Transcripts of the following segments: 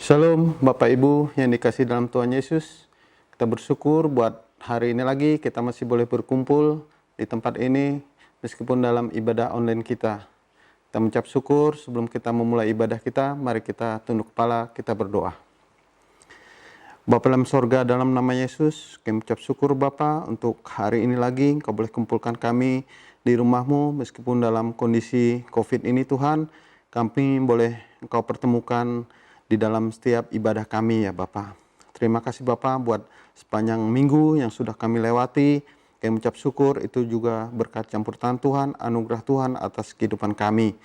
Shalom Bapak Ibu yang dikasih dalam Tuhan Yesus. Kita bersyukur buat hari ini lagi kita masih boleh berkumpul di tempat ini meskipun dalam ibadah online kita. Kita mengucap syukur sebelum kita memulai ibadah kita, mari kita tunduk kepala, kita berdoa. Bapa dalam sorga, dalam nama Yesus, kami mengucap syukur Bapa untuk hari ini lagi Kau boleh kumpulkan kami di rumah-Mu meskipun dalam kondisi COVID ini Tuhan, kami boleh Engkau pertemukan di dalam setiap ibadah kami ya Bapa. Terima kasih Bapa buat sepanjang minggu yang sudah kami lewati. Kami mengucap syukur itu juga berkat campur tangan Tuhan, anugerah Tuhan atas kehidupan kami.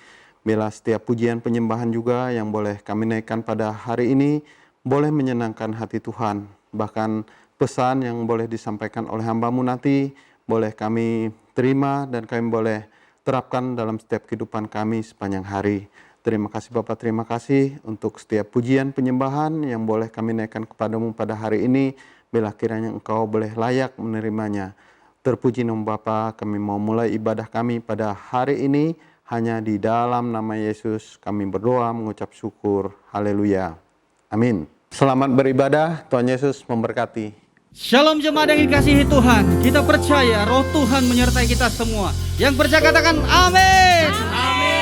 Bila setiap pujian penyembahan juga yang boleh kami naikkan pada hari ini, boleh menyenangkan hati Tuhan. Bahkan pesan yang boleh disampaikan oleh hamba-Mu nanti, boleh kami terima dan kami boleh terapkan dalam setiap kehidupan kami sepanjang hari. Terima kasih Bapak, terima kasih untuk setiap pujian penyembahan yang boleh kami naikkan kepadamu pada hari ini. Bila kiranya Engkau boleh layak menerimanya. Terpuji nama Bapa, kami mau mulai ibadah kami pada hari ini. Hanya di dalam nama Yesus kami berdoa mengucap syukur. Haleluya. Amin. Selamat beribadah, Tuhan Yesus memberkati. Shalom jemaat yang dikasihi Tuhan. Kita percaya roh Tuhan menyertai kita semua. Yang percaya katakan amin. Amin.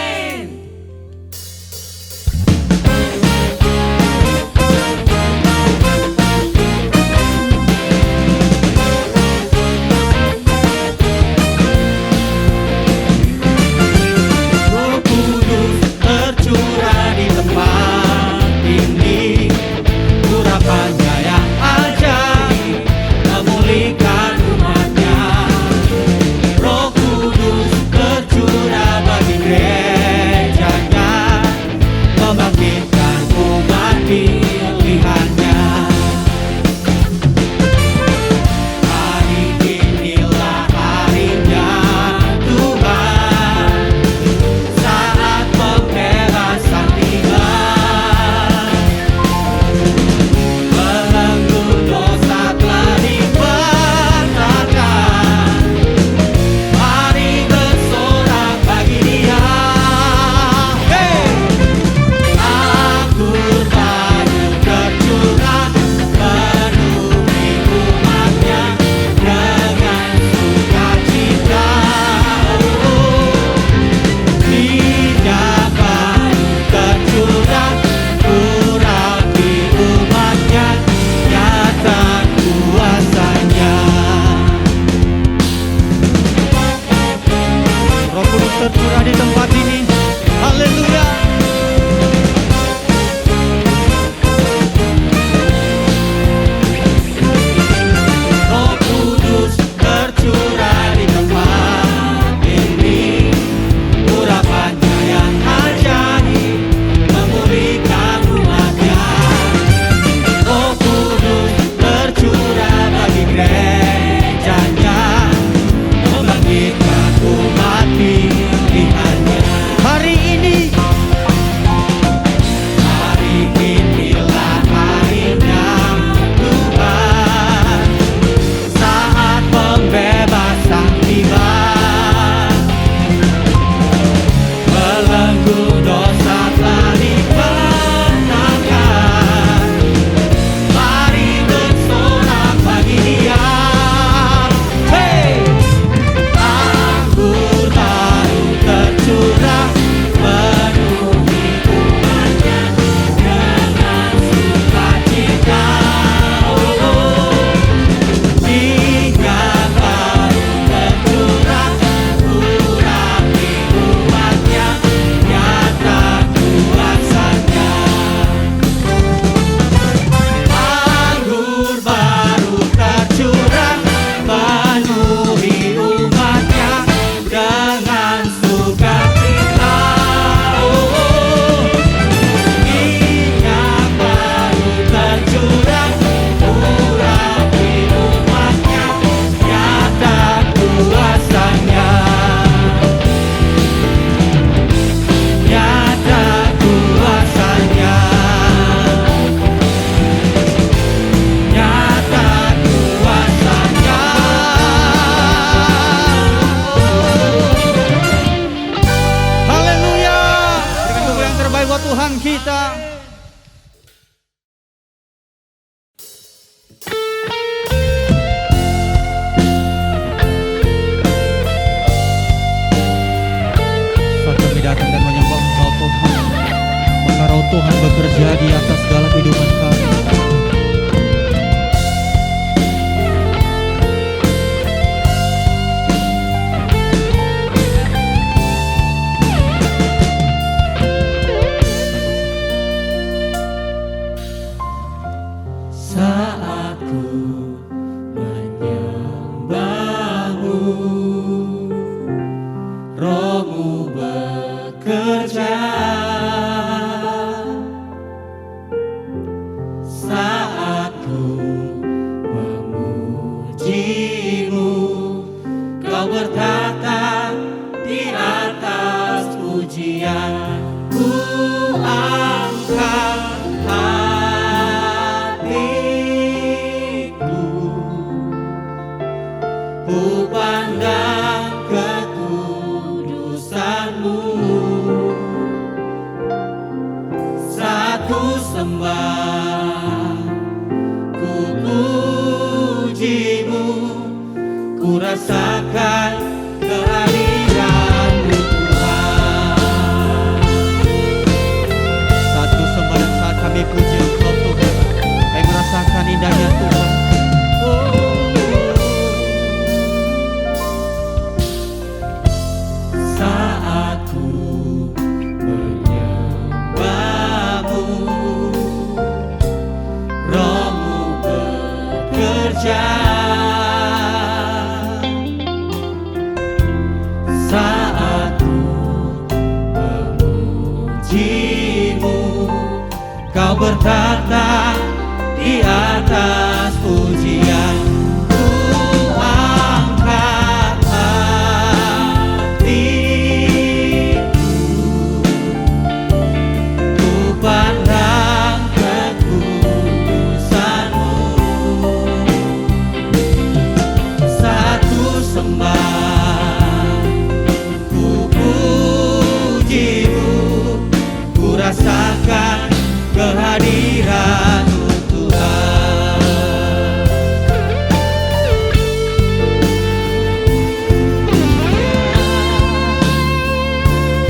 Tercurah di tempat ini. Haleluya. Roh Kudus tercurah di tempat ini. Urapannya yang ajaib memulihkan umatnya. Roh Kudus tercurah bagi gerejanya, membangkitkan umat pilihannya. Hari inilah harinya Tuhan, saat pembebasan tiba. Belenggu dosa telah dipatahkan, mari bersorak bagi Dia. Hey! Anggur baru tercurah penuhi umatnya dengan sukacita. Minyak baru tercurah urapi umatnya, nyata kuasanya. Anggur baru tercurah penuhi umatnya dengan sukacita. Minyak baru tercurah urapi umatnya, nyata kuasanya. Nyata kuasanya. Nyata kuasanya. Haleluya. Berikan tepuk yang terbaik buat Tuhan kita. Roh Tuhan bekerja di atas segala kehidupan kami. Saat ku menyembahmu, Roh-Mu bekerja. Saat ku memuji-Mu, Kau bertata di atas pujian. Ku angkat hatiku, ku pandang kekudusan-Mu. Satu sembah, ku puji-Mu, ku rasakan kehadiran-Mu Tuhan. Satu sembah dan saat kami puji Engkau Tuhan, kami merasakan indahnya Tuhan. Saat ku menyembahmu, Roh-Mu bekerja. Saat ku memuji-Mu, Kau bertata di atas pujian. Ku angkat hatiku, ku pandang kekudusan-Mu. Satu sembah, ku puji-Mu, ku rasakan kehadiran-Mu Tuhan.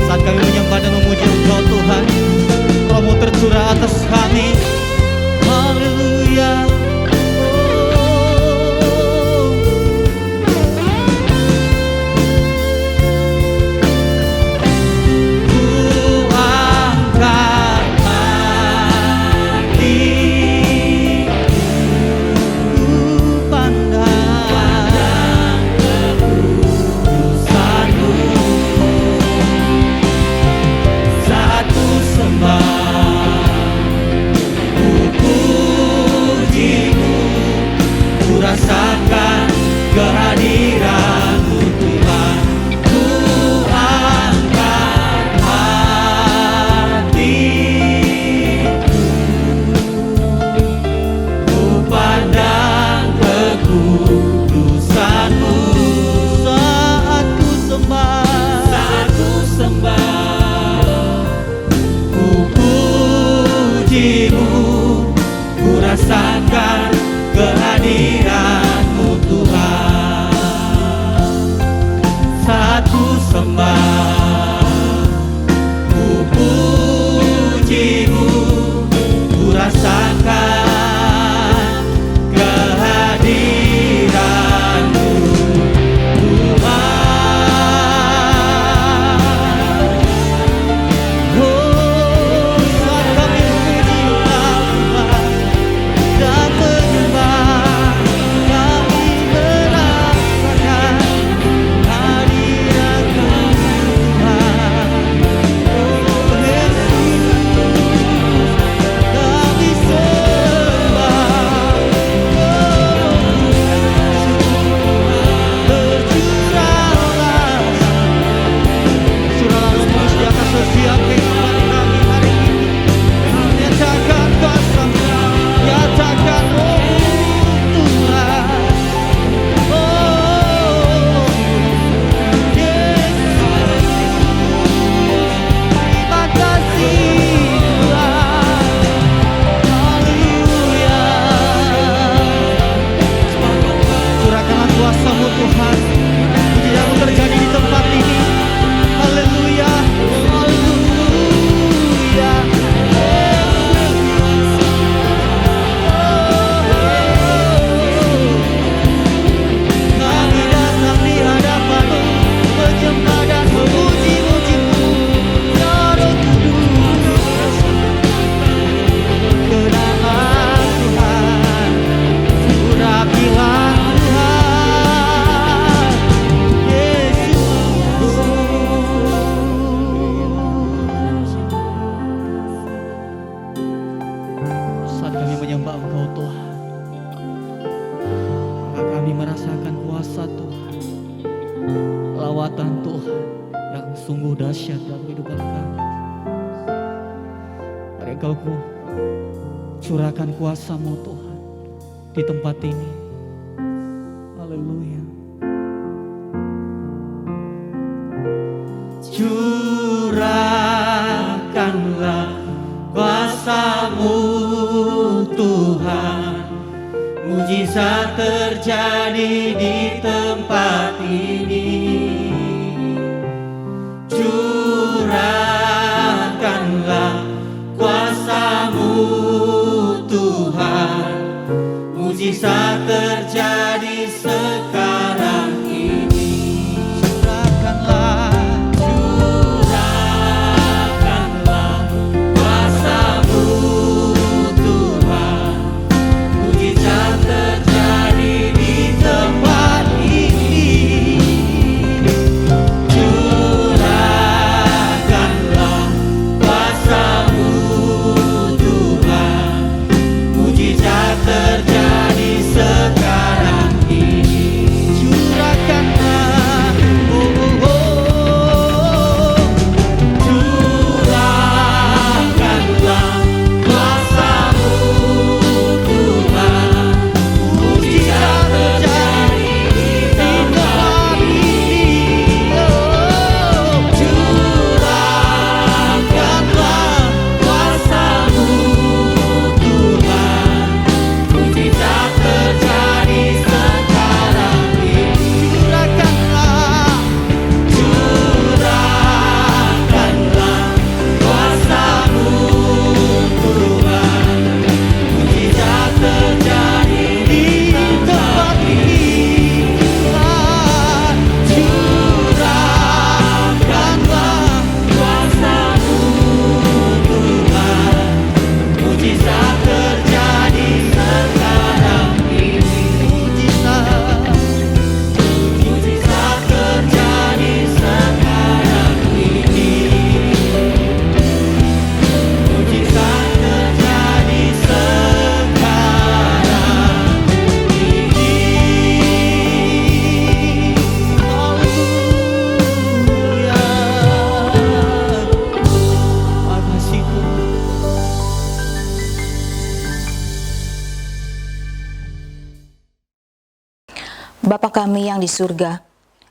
Saat kami menyembah dan memuji Engkau Tuhan, Roh-Mu tercurah atas kami. Haleluya. Ku angkat hatiku, ku pandang kekudusan-Mu. Satu sembah, dalam kehidupan kami. Mari Engkau curahkan kuasa-Mu Tuhan di tempat ini. Haleluya. Curahkanlah kuasa-Mu Tuhan, mujizat terjadi di tempat ini. Curahkanlah kuasa-Mu Tuhan, mujizat terjadi sekarang ini. Curahkanlah kuasa-Mu Tuhan, mujizat terjadi di tempat ini. Curahkanlah kuasa-Mu Tuhan, mujizat terjadi sekarang ini. Curahkanlah, curahkanlah kuasa-Mu Tuhan, mujizat terjadi di tempat ini. Curahkanlah kuasa-Mu Tuhan, mujizat terjadi sekarang ini. Curahkanlah kuasa-Mu Tuhan, mujizat terjadi di tempat ini. Curahkanlah kuasa-Mu Tuhan, mujizat terjadi sekarang ini. Mujizat terjadi sekarang ini. Mujizat terjadi sekarang ini. Haleluya. Makasih Tuhan. Bapa kami yang di surga,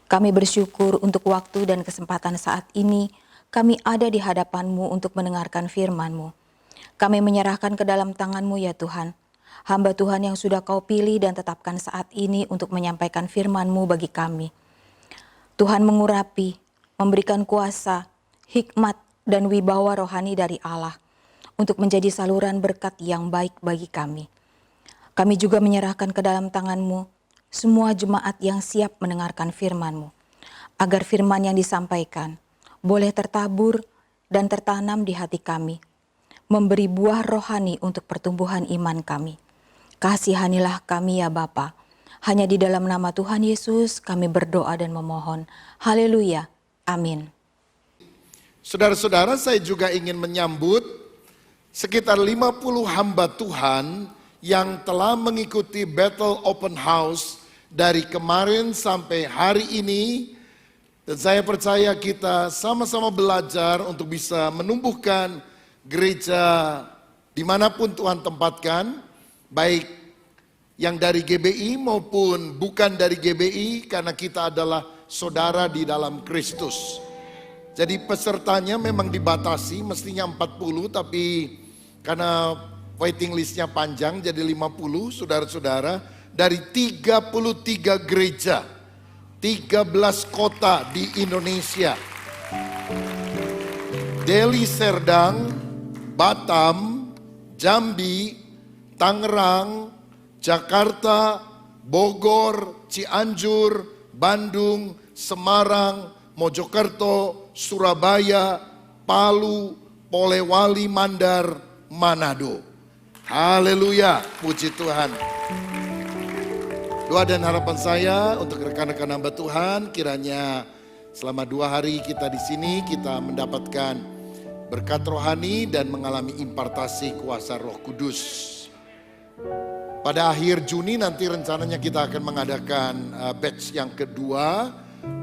kami bersyukur untuk waktu dan kesempatan saat ini kami ada di hadapan-Mu untuk mendengarkan firman-Mu. Kami menyerahkan ke dalam tangan-Mu ya Tuhan, hamba Tuhan yang sudah Kau pilih dan tetapkan saat ini untuk menyampaikan firman-Mu bagi kami. Tuhan mengurapi, memberikan kuasa, hikmat, dan wibawa rohani dari Allah untuk menjadi saluran berkat yang baik bagi kami. Kami juga menyerahkan ke dalam tangan-Mu semua jemaat yang siap mendengarkan firman-Mu, agar firman yang disampaikan boleh tertabur dan tertanam di hati kami, memberi buah rohani untuk pertumbuhan iman kami. Kasihanilah kami ya Bapa, hanya di dalam nama Tuhan Yesus kami berdoa dan memohon. Haleluya, amin. Saudara-saudara, saya juga ingin menyambut sekitar 50 hamba Tuhan yang telah mengikuti Bethel Open House dari kemarin sampai hari ini. Dan saya percaya kita sama-sama belajar untuk bisa menumbuhkan gereja dimanapun Tuhan tempatkan, baik yang dari GBI maupun bukan dari GBI, karena kita adalah saudara di dalam Kristus. Jadi pesertanya memang dibatasi, mestinya 40, tapi karena waiting listnya panjang jadi 50 saudara-saudara dari 33 gereja, 13 kota di Indonesia. Deli Serdang, Batam, Jambi, Tangerang, Jakarta, Bogor, Cianjur, Bandung, Semarang, Mojokerto, Surabaya, Palu, Polewali, Mandar, Manado. Haleluya, puji Tuhan. Doa dan harapan saya untuk rekan-rekan hamba Tuhan, kiranya selama 2 hari kita di sini kita mendapatkan berkat rohani dan mengalami impartasi kuasa Roh Kudus. Pada akhir Juni nanti rencananya kita akan mengadakan batch yang kedua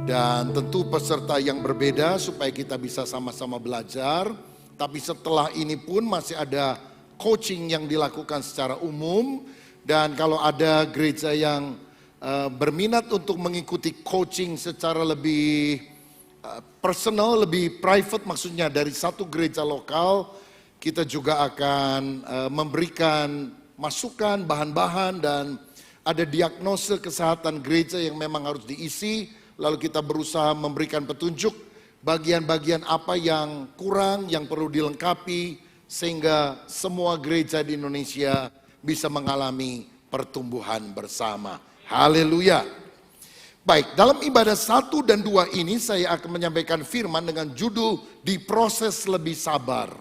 Dan tentu peserta yang berbeda supaya kita bisa sama-sama belajar. Tapi setelah ini pun masih ada coaching yang dilakukan secara umum. Dan kalau ada gereja yang berminat untuk mengikuti coaching secara lebih personal, lebih private, maksudnya dari satu gereja lokal, kita juga akan memberikan masukan, bahan-bahan, dan ada diagnosa kesehatan gereja yang memang harus diisi. Lalu kita berusaha memberikan petunjuk bagian-bagian apa yang kurang, yang perlu dilengkapi, sehingga semua gereja di Indonesia bisa mengalami pertumbuhan bersama. Haleluya. Baik, dalam ibadah 1 dan 2 ini saya akan menyampaikan firman dengan judul diproses lebih sabar.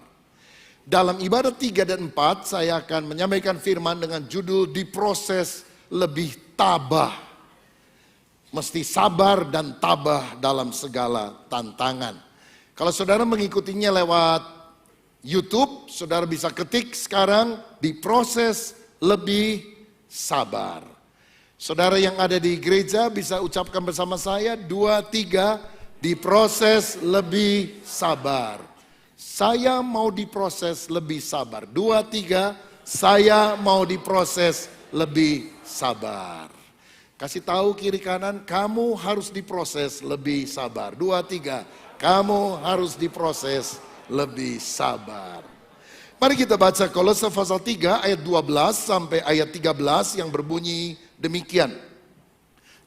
Dalam ibadah 3 dan 4 saya akan menyampaikan firman dengan judul diproses lebih tabah. Mesti sabar dan tabah dalam segala tantangan. Kalau saudara mengikutinya lewat YouTube, saudara bisa ketik sekarang diproses lebih sabar. Saudara yang ada di gereja bisa ucapkan bersama saya 2, 3, diproses lebih sabar. Saya mau diproses lebih sabar. 2, 3, saya mau diproses lebih sabar. Kasih tahu kiri kanan, kamu harus diproses lebih sabar. 2, 3, kamu harus diproses lebih sabar. Mari kita baca Kolose pasal 3 ayat 12 sampai ayat 13 yang berbunyi demikian.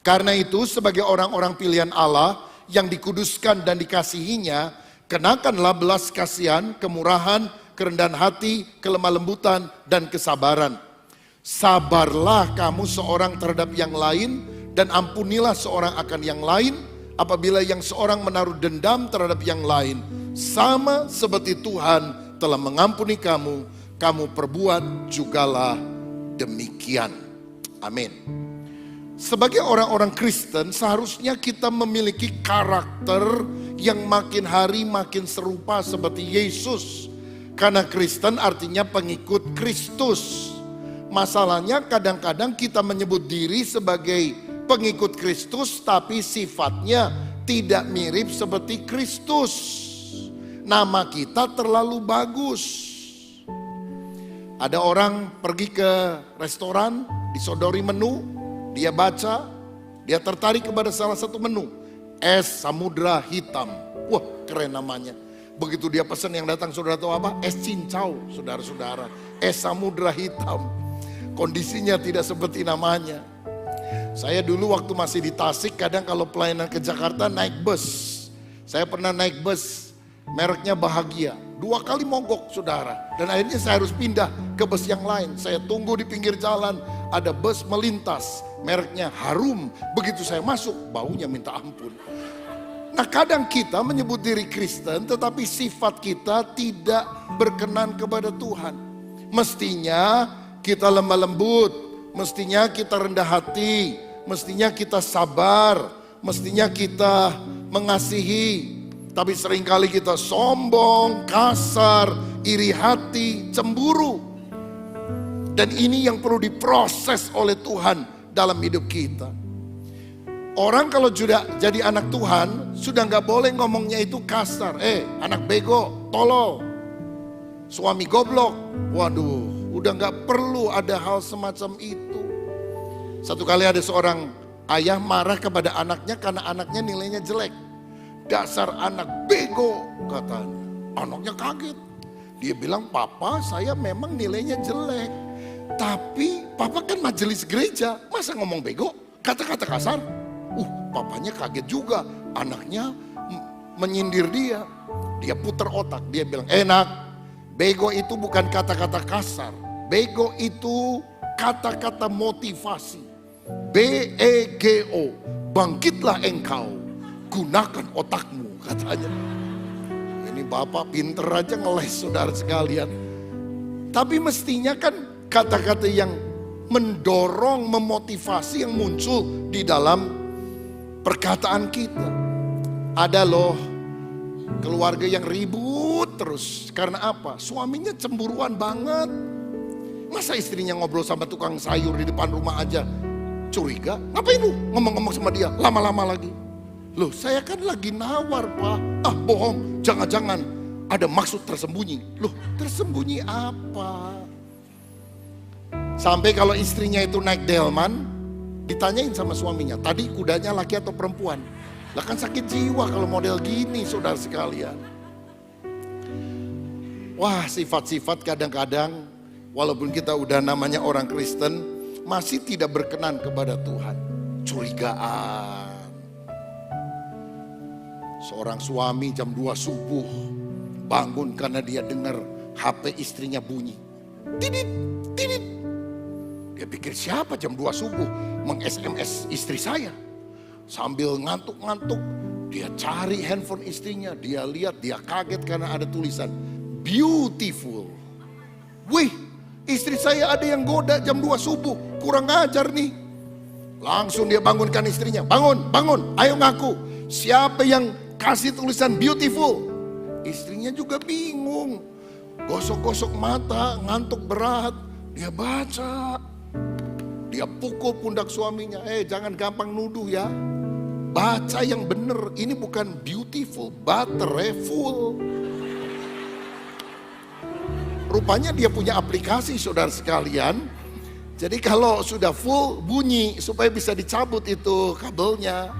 Karena itu sebagai orang-orang pilihan Allah yang dikuduskan dan dikasihinya, kenakanlah belas kasihan, kemurahan, kerendahan hati, kelemah lembutan, dan kesabaran. Sabarlah kamu seorang terhadap yang lain, dan ampunilah seorang akan yang lain, apabila yang seorang menaruh dendam terhadap yang lain. Sama seperti Tuhan telah mengampuni kamu, kamu perbuat jugalah demikian. Amin. Sebagai orang-orang Kristen seharusnya kita memiliki karakter yang makin hari makin serupa seperti Yesus. Karena Kristen artinya pengikut Kristus. Masalahnya kadang-kadang kita menyebut diri sebagai pengikut Kristus tapi sifatnya tidak mirip seperti Kristus. Nama kita terlalu bagus. Ada orang pergi ke restoran, disodori menu, dia baca, dia tertarik kepada salah satu menu, es samudra hitam. Wah, keren namanya. Begitu dia pesan, yang datang saudara tahu apa? Es cincau, saudara-saudara. Es samudra hitam. Kondisinya tidak seperti namanya. Saya dulu waktu masih di Tasik, kadang kalau pelayanan ke Jakarta naik bus. Saya pernah naik bus, mereknya Bahagia. 2 kali mogok saudara. Dan akhirnya saya harus pindah ke bus yang lain. Saya tunggu di pinggir jalan, ada bus melintas, mereknya Harum. Begitu saya masuk, baunya minta ampun. Nah kadang kita menyebut diri Kristen, tetapi sifat kita tidak berkenan kepada Tuhan. Mestinya kita lemah lembut, mestinya kita rendah hati, mestinya kita sabar, mestinya kita mengasihi. Tapi seringkali kita sombong, kasar, iri hati, cemburu. Dan ini yang perlu diproses oleh Tuhan dalam hidup kita. Orang kalau sudah jadi anak Tuhan, sudah gak boleh ngomongnya itu kasar. Anak bego, tolol, suami goblok. Waduh, udah gak perlu ada hal semacam itu. Satu kali ada seorang ayah marah kepada anaknya karena anaknya nilainya jelek. Dasar anak bego, katanya. Anaknya kaget. Dia bilang, papa saya memang nilainya jelek. Tapi papa kan majelis gereja, masa ngomong bego? Kata-kata kasar. Papanya kaget juga. Anaknya menyindir dia. Dia putar otak, dia bilang, nak, bego itu bukan kata-kata kasar. Bego itu kata-kata motivasi. B-E-G-O, bangkitlah engkau. Gunakan otakmu, katanya. Ini bapak pinter aja ngeles saudara sekalian. Tapi mestinya kan kata-kata yang mendorong, memotivasi yang muncul di dalam perkataan kita. Ada loh keluarga yang ribut terus. Karena apa? Suaminya cemburuan banget. Masa istrinya ngobrol sama tukang sayur di depan rumah aja curiga? Ngapain lu ngomong-ngomong sama dia lama-lama lagi? Loh, saya kan lagi nawar, Pak. Ah, bohong. Jangan-jangan ada maksud tersembunyi. Loh, tersembunyi apa? Sampai kalau istrinya itu naik delman, ditanyain sama suaminya, tadi kudanya laki atau perempuan? Lah kan sakit jiwa kalau model gini, saudara sekalian. Wah, sifat-sifat kadang-kadang walaupun kita udah namanya orang Kristen, masih tidak berkenan kepada Tuhan. Curigaan. Seorang suami jam 2 subuh bangun karena dia dengar HP istrinya bunyi. Tidit, tidit. Dia pikir siapa jam 2 subuh meng-SMS istri saya. Sambil ngantuk-ngantuk, dia cari handphone istrinya. Dia lihat, dia kaget karena ada tulisan beautiful. Wih, istri saya ada yang goda jam 2 subuh. Kurang ajar nih. Langsung dia bangunkan istrinya. Bangun, bangun, ayo ngaku. Siapa yang kasih tulisan beautiful? Istrinya juga bingung. Gosok-gosok mata, ngantuk berat. Dia baca. Dia pukul pundak suaminya. Jangan gampang nuduh ya. Baca yang bener. Ini bukan beautiful, butterful. Rupanya dia punya aplikasi, saudara sekalian. Jadi kalau sudah full bunyi supaya bisa dicabut itu kabelnya.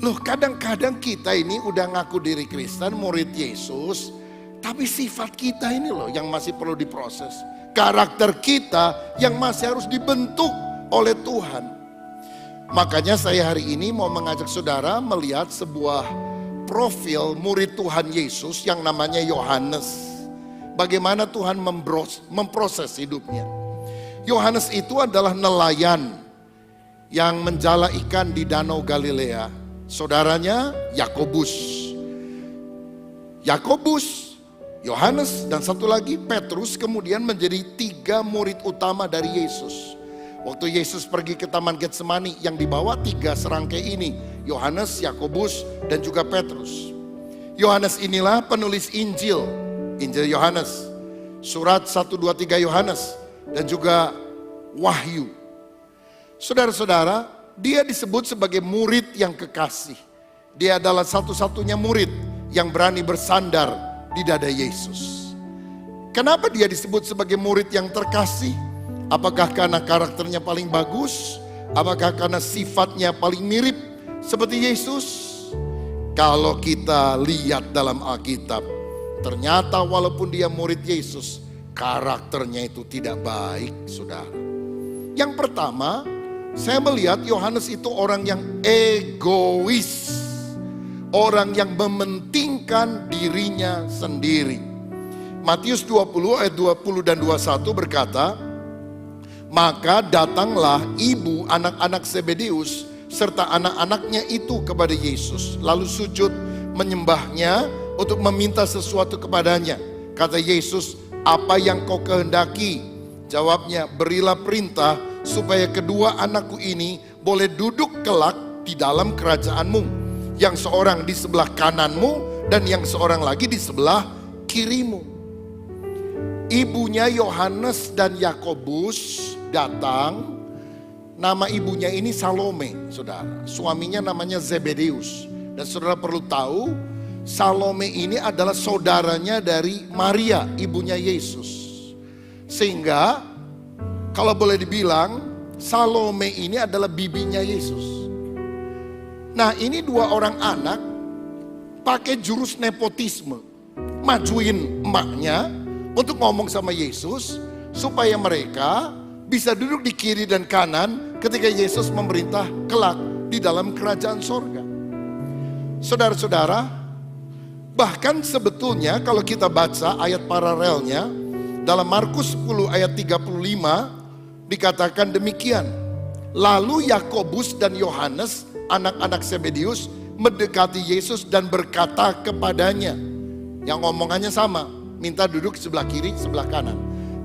Loh, kadang-kadang kita ini udah ngaku diri Kristen, murid Yesus, tapi sifat kita ini loh yang masih perlu diproses. Karakter kita yang masih harus dibentuk oleh Tuhan. Makanya saya hari ini mau mengajak saudara melihat sebuah profil murid Tuhan Yesus yang namanya Yohanes. Bagaimana Tuhan memproses hidupnya. Yohanes itu adalah nelayan yang menjala ikan di Danau Galilea. Saudaranya Yakobus, Yohanes dan satu lagi Petrus kemudian menjadi 3 murid utama dari Yesus. Waktu Yesus pergi ke Taman Getsemani yang dibawa 3 serangkai ini, Yohanes, Yakobus dan juga Petrus. Yohanes inilah penulis Injil Yohanes, surat 1, 2, 3 Yohanes dan juga Wahyu. Saudara-saudara, dia disebut sebagai murid yang kekasih. Dia adalah satu-satunya murid yang berani bersandar di dada Yesus. Kenapa dia disebut sebagai murid yang terkasih? Apakah karena karakternya paling bagus? Apakah karena sifatnya paling mirip seperti Yesus? Kalau kita lihat dalam Alkitab, ternyata walaupun dia murid Yesus, karakternya itu tidak baik, saudara. Yang pertama, saya melihat Yohanes itu orang yang egois. Orang yang mementingkan dirinya sendiri. Matius 20 ayat 20 dan 21 berkata, maka datanglah ibu anak-anak Zebedeus serta anak-anaknya itu kepada Yesus. Lalu sujud menyembahnya untuk meminta sesuatu kepadanya. Kata Yesus, apa yang kau kehendaki? Jawabnya, berilah perintah supaya kedua anakku ini boleh duduk kelak di dalam kerajaanmu. Yang seorang di sebelah kananmu dan yang seorang lagi di sebelah kirimu. Ibunya Yohanes dan Yakobus datang. Nama ibunya ini Salome, saudara. Suaminya namanya Zebedeus. Dan saudara perlu tahu, Salome ini adalah saudaranya dari Maria, ibunya Yesus. Sehingga kalau boleh dibilang Salome ini adalah bibinya Yesus. Nah, ini 2 orang anak pakai jurus nepotisme. Majuin emaknya untuk ngomong sama Yesus supaya mereka bisa duduk di kiri dan kanan ketika Yesus memerintah kelak di dalam kerajaan sorga. Saudara-saudara, bahkan sebetulnya kalau kita baca ayat paralelnya dalam Markus 10 ayat 35 dikatakan demikian. Lalu Yakobus dan Yohanes, anak-anak Zebedeus, mendekati Yesus dan berkata kepadanya. Yang ngomongannya sama, minta duduk sebelah kiri, sebelah kanan.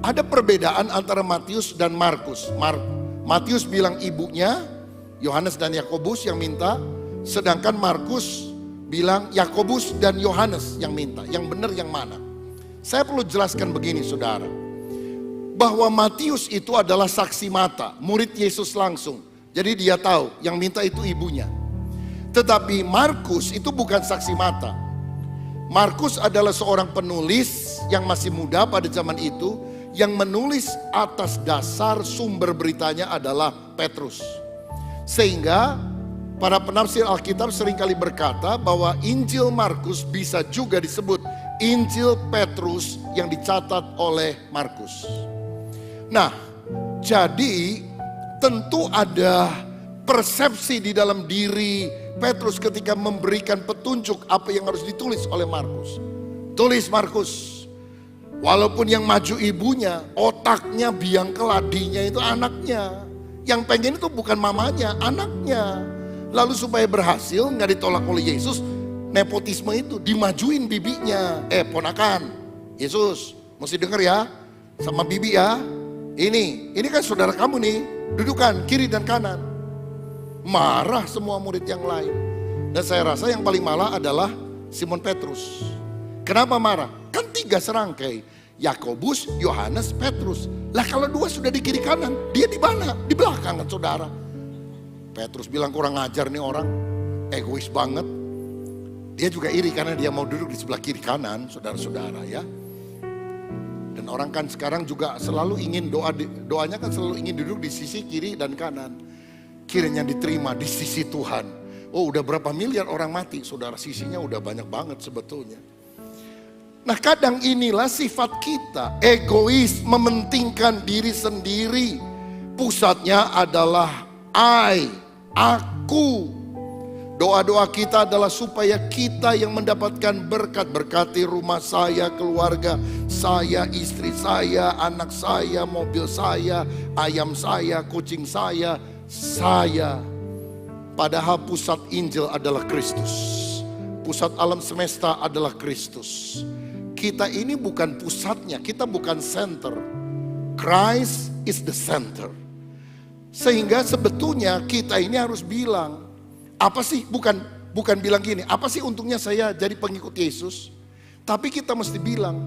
Ada perbedaan antara Matius dan Markus. Matius bilang ibunya, Yohanes dan Yakobus yang minta, sedangkan Markus bilang Yakobus dan Yohanes yang minta. Yang benar yang mana? Saya perlu jelaskan begini, saudara. Bahwa Matius itu adalah saksi mata, murid Yesus langsung. Jadi dia tahu yang minta itu ibunya. Tetapi Markus itu bukan saksi mata. Markus adalah seorang penulis yang masih muda pada zaman itu, yang menulis atas dasar sumber beritanya adalah Petrus. Sehingga para penafsir Alkitab seringkali berkata bahwa Injil Markus bisa juga disebut Injil Petrus yang dicatat oleh Markus. Nah, jadi tentu ada persepsi di dalam diri Petrus ketika memberikan petunjuk apa yang harus ditulis oleh Markus. Tulis Markus. Walaupun yang maju ibunya, otaknya biang keladinya itu anaknya. Yang pengen itu bukan mamanya, anaknya. Lalu supaya berhasil nggak ditolak oleh Yesus, nepotisme itu dimajuin bibinya. Ponakan, Yesus, mesti denger ya, sama bibi ya. Ini kan saudara kamu nih, dudukan kiri dan kanan. Marah semua murid yang lain. Dan saya rasa yang paling marah adalah Simon Petrus. Kenapa marah? Kan 3 serangkai. Yakobus, Yohanes, Petrus. Lah kalau 2 sudah di kiri kanan, dia di mana? Di belakang kan saudara. Petrus bilang kurang ajar nih orang. Egois banget. Dia juga iri karena dia mau duduk di sebelah kiri kanan, saudara-saudara ya. Dan orang kan sekarang juga selalu ingin doanya kan selalu ingin duduk di sisi kiri dan kanan. Kiranya diterima di sisi Tuhan. Oh, udah berapa miliar orang mati, saudara, sisinya udah banyak banget sebetulnya. Nah, kadang inilah sifat kita, egois, mementingkan diri sendiri. Pusatnya adalah aku. Doa-doa kita adalah supaya kita yang mendapatkan berkat. Berkati rumah saya, keluarga saya, istri saya, anak saya, mobil saya, ayam saya, kucing saya. Padahal pusat Injil adalah Kristus. Pusat alam semesta adalah Kristus. Kita ini bukan pusatnya, kita bukan center. Christ is the center. Sehingga sebetulnya kita ini harus bilang, apa sih, bukan bilang gini, apa sih untungnya saya jadi pengikut Yesus? Tapi kita mesti bilang,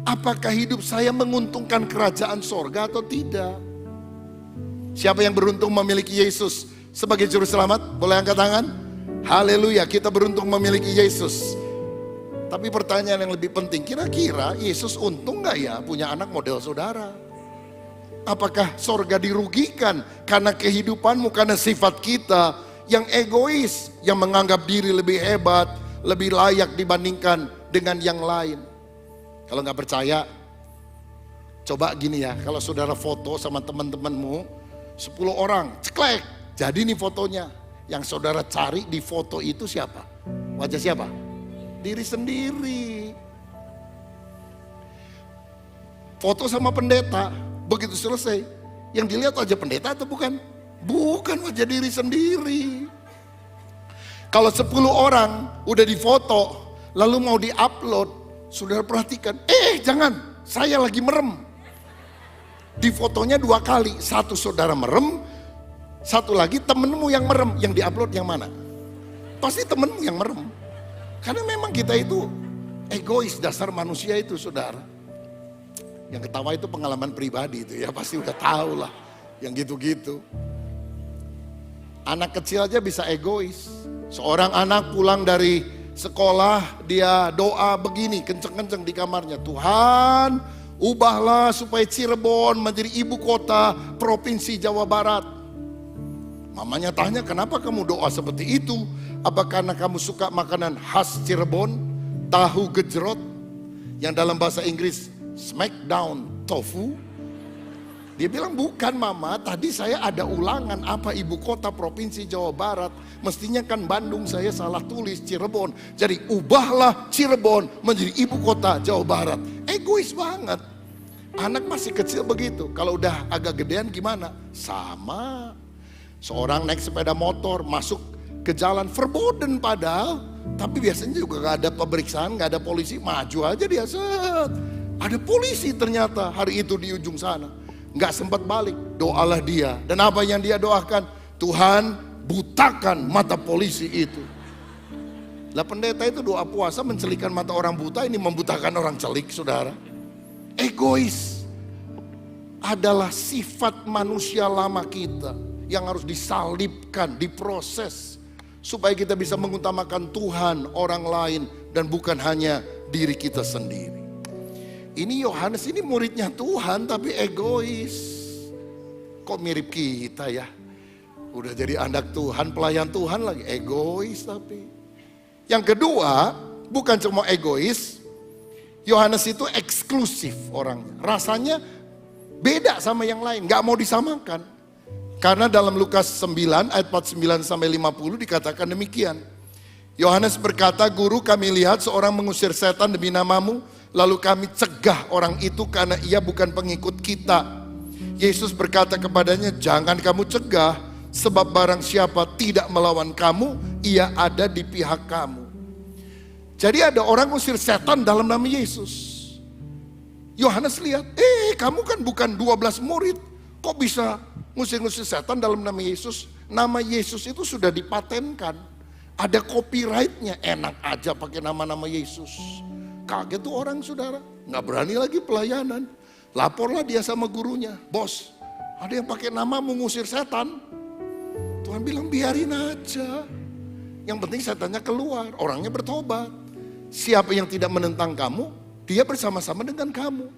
apakah hidup saya menguntungkan kerajaan sorga atau tidak? Siapa yang beruntung memiliki Yesus sebagai juru selamat? Boleh angkat tangan? Haleluya, kita beruntung memiliki Yesus. Tapi pertanyaan yang lebih penting, kira-kira Yesus untung gak ya punya anak model saudara? Apakah sorga dirugikan karena kehidupanmu, karena sifat kita yang egois, yang menganggap diri lebih hebat, lebih layak dibandingkan dengan yang lain? Kalau gak percaya, coba gini ya, kalau saudara foto sama teman-temanmu, 10 orang, ceklek, jadi nih fotonya. Yang saudara cari di foto itu siapa? Wajah siapa? Diri sendiri. Foto sama pendeta, begitu selesai, yang dilihat wajah pendeta atau bukan? Bukan, wajah diri sendiri. Kalau 10 orang udah difoto, lalu mau di-upload, saudara perhatikan, jangan, saya lagi merem. Di fotonya 2 kali, satu saudara merem, satu lagi temenmu yang merem. Yang diupload yang mana? Pasti temenmu yang merem. Karena memang kita itu egois, dasar manusia itu saudara. Yang ketawa itu pengalaman pribadi itu ya, pasti udah tahu lah yang gitu-gitu. Anak kecil aja bisa egois. Seorang anak pulang dari sekolah, dia doa begini kenceng-kenceng di kamarnya, Tuhan, ubahlah supaya Cirebon menjadi ibu kota provinsi Jawa Barat. Mamanya tanya, kenapa kamu doa seperti itu? Apa karena kamu suka makanan khas Cirebon? Tahu gejrot, yang dalam bahasa Inggris smackdown tofu. Dia bilang, bukan mama, tadi saya ada ulangan apa ibu kota provinsi Jawa Barat. Mestinya kan Bandung, saya salah tulis Cirebon. Jadi ubahlah Cirebon menjadi ibu kota Jawa Barat. Egois banget. Anak masih kecil begitu. Kalau udah agak gedean gimana? Sama. Seorang naik sepeda motor masuk ke jalan verboden padahal. Tapi biasanya juga gak ada pemeriksaan, gak ada polisi. Maju aja dia, set. Ada polisi ternyata hari itu di ujung sana. Gak sempat balik, doalah dia. Dan apa yang dia doakan? Tuhan, butakan mata polisi itu. Lah pendeta itu doa puasa mencelikan mata orang buta, ini membutakan orang celik, saudara. Egois adalah sifat manusia lama kita yang harus disalibkan, diproses supaya kita bisa mengutamakan Tuhan, orang lain, dan bukan hanya diri kita sendiri. Ini Yohanes ini muridnya Tuhan tapi egois. Kok mirip kita ya? Udah jadi anak Tuhan, pelayan Tuhan lagi egois tapi. Yang kedua, bukan cuma egois, Yohanes itu eksklusif orangnya. Rasanya beda sama yang lain, gak mau disamakan. Karena dalam Lukas 9 ayat 49 sampai 50 dikatakan demikian. Yohanes berkata, "Guru, kami lihat seorang mengusir setan demi namamu, lalu kami cegah orang itu karena ia bukan pengikut kita." Yesus berkata kepadanya, "Jangan kamu cegah, sebab barang siapa tidak melawan kamu, ia ada di pihak kamu." Jadi ada orang ngusir setan dalam nama Yesus. Yohanes lihat, kamu kan bukan 12 murid, kok bisa ngusir-ngusir setan dalam nama Yesus? Nama Yesus itu sudah dipatenkan. Ada copyrightnya, enak aja pakai nama-nama Yesus. Kaget tuh orang saudara, gak berani lagi pelayanan. Laporlah dia sama gurunya, "Bos, ada yang pakai nama mengusir setan." Tuhan bilang biarin aja. Yang penting setannya keluar, orangnya bertobat. Siapa yang tidak menentang kamu, dia bersama-sama dengan kamu.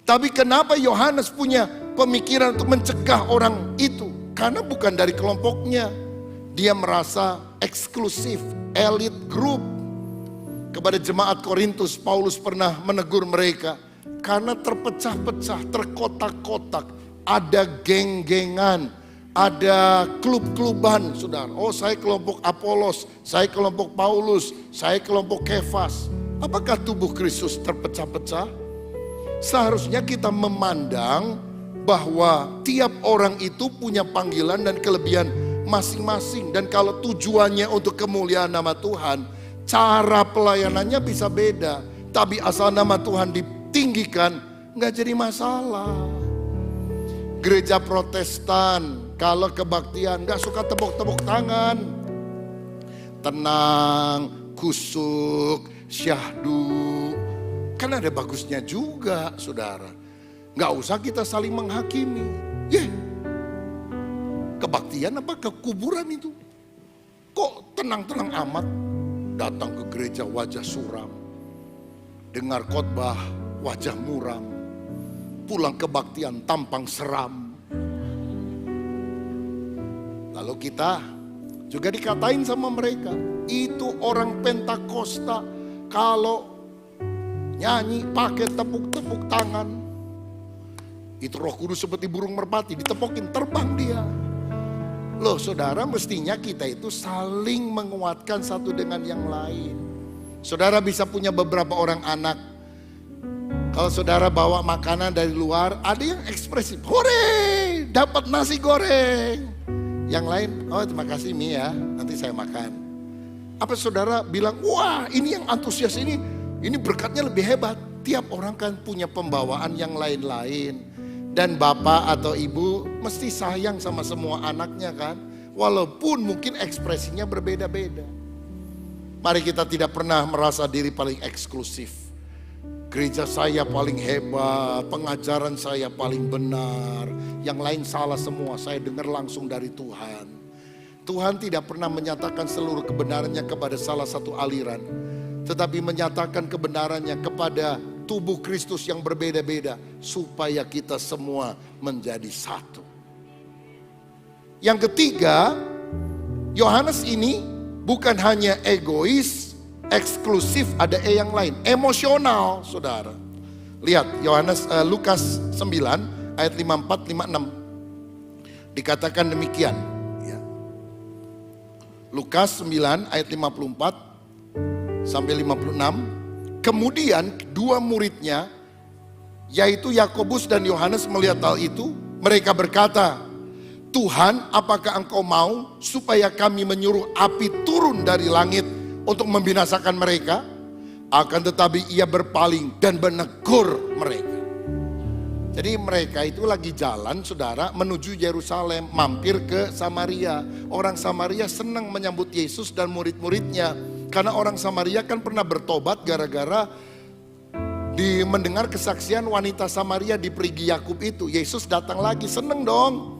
Tapi kenapa Yohanes punya pemikiran untuk mencegah orang itu? Karena bukan dari kelompoknya. Dia merasa eksklusif, elit group. Kepada jemaat Korintus, Paulus pernah menegur mereka. Karena terpecah-pecah, terkotak-kotak. Ada geng-gengan, ada klub-kluban, saudara. Oh, saya kelompok Apolos, saya kelompok Paulus, saya kelompok Kefas. Apakah tubuh Kristus terpecah-pecah? Seharusnya kita memandang bahwa tiap orang itu punya panggilan dan kelebihan masing-masing. Dan kalau tujuannya untuk kemuliaan nama Tuhan, cara pelayanannya bisa beda. Tapi asal nama Tuhan ditinggikan, nggak jadi masalah. Gereja Protestan, kalau kebaktian nggak suka tepuk-tepuk tangan. Tenang, kusuk, syahdu. Kan ada bagusnya juga, saudara. Gak usah kita saling menghakimi. Kebaktian apa kekuburan itu? Kok tenang-tenang amat? Datang ke gereja wajah suram. Dengar khotbah wajah muram. Pulang kebaktian tampang seram. Lalu kita juga dikatain sama mereka. Itu orang Pentakosta. Kalau nyanyi pakai tepuk-tepuk tangan, itu Roh Kudus seperti burung merpati, ditepokin terbang dia. Loh saudara, mestinya kita itu saling menguatkan satu dengan yang lain. Saudara bisa punya beberapa orang anak. Kalau saudara bawa makanan dari luar, ada yang ekspresif, "Hore, dapat nasi goreng." Yang lain, "Oh terima kasih Mi ya, nanti saya makan." Apa saudara bilang, "Wah ini yang antusias ini berkatnya lebih hebat." Tiap orang kan punya pembawaan yang lain-lain. Dan bapak atau ibu mesti sayang sama semua anaknya kan. Walaupun mungkin ekspresinya berbeda-beda. Mari kita tidak pernah merasa diri paling eksklusif. Gereja saya paling hebat, pengajaran saya paling benar. Yang lain salah semua, saya dengar langsung dari Tuhan. Tuhan tidak pernah menyatakan seluruh kebenarannya kepada salah satu aliran. Tetapi menyatakan kebenarannya kepada tubuh Kristus yang berbeda-beda. Supaya kita semua menjadi satu. Yang ketiga, Yohanes ini bukan hanya egois, eksklusif, ada yang lain. Emosional, saudara. Lihat Lukas 9 ayat 54-56. Dikatakan demikian. Ya. Lukas 9 ayat 54 sampai 56. Kemudian dua muridnya, yaitu Yakobus dan Yohanes melihat hal itu. Mereka berkata, "Tuhan, apakah engkau mau supaya kami menyuruh api turun dari langit untuk membinasakan mereka?" Akan tetapi ia berpaling dan menegur mereka. Jadi mereka itu lagi jalan, saudara, menuju Yerusalem, mampir ke Samaria. Orang Samaria senang menyambut Yesus dan murid-muridnya. Karena orang Samaria kan pernah bertobat gara-gara mendengar kesaksian wanita Samaria di perigi Yakub itu. Yesus datang lagi, seneng dong.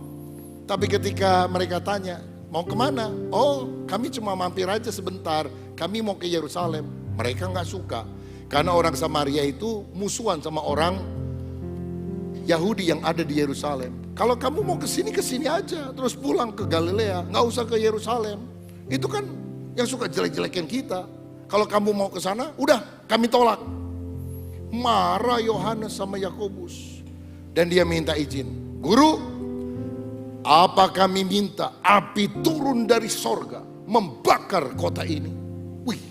Tapi ketika mereka tanya, mau kemana? Oh, kami cuma mampir aja sebentar, kami mau ke Yerusalem. Mereka nggak suka, karena orang Samaria itu musuhan sama orang Yahudi yang ada di Yerusalem. Kalau kamu mau ke sini aja, terus pulang ke Galilea, nggak usah ke Yerusalem. Itu kan yang suka jelek-jelekin kita. Kalau kamu mau ke sana, udah kami tolak. Marah Yohanes sama Yakobus, dan dia minta izin. Guru, apa kami minta api turun dari sorga membakar kota ini? Wih,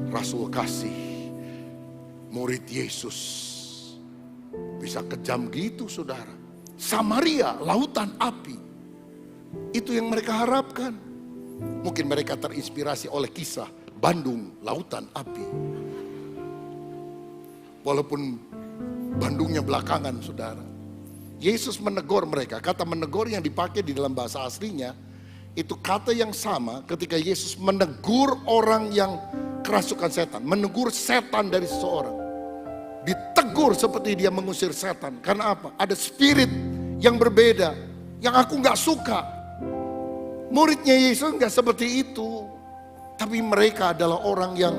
Rasul kasih, murid Yesus bisa kejam gitu saudara. Samaria, lautan api. Itu yang mereka harapkan. Mungkin mereka terinspirasi oleh kisah Bandung, lautan api. Walaupun Bandungnya belakangan saudara. Yesus menegur mereka. Kata menegur yang dipakai di dalam bahasa aslinya, itu kata yang sama ketika Yesus menegur orang yang kerasukan setan. Menegur setan dari seseorang. Ditegur seperti dia mengusir setan. Karena apa? Ada spirit yang berbeda, yang aku gak suka. Muridnya Yesus gak seperti itu. Tapi mereka adalah orang yang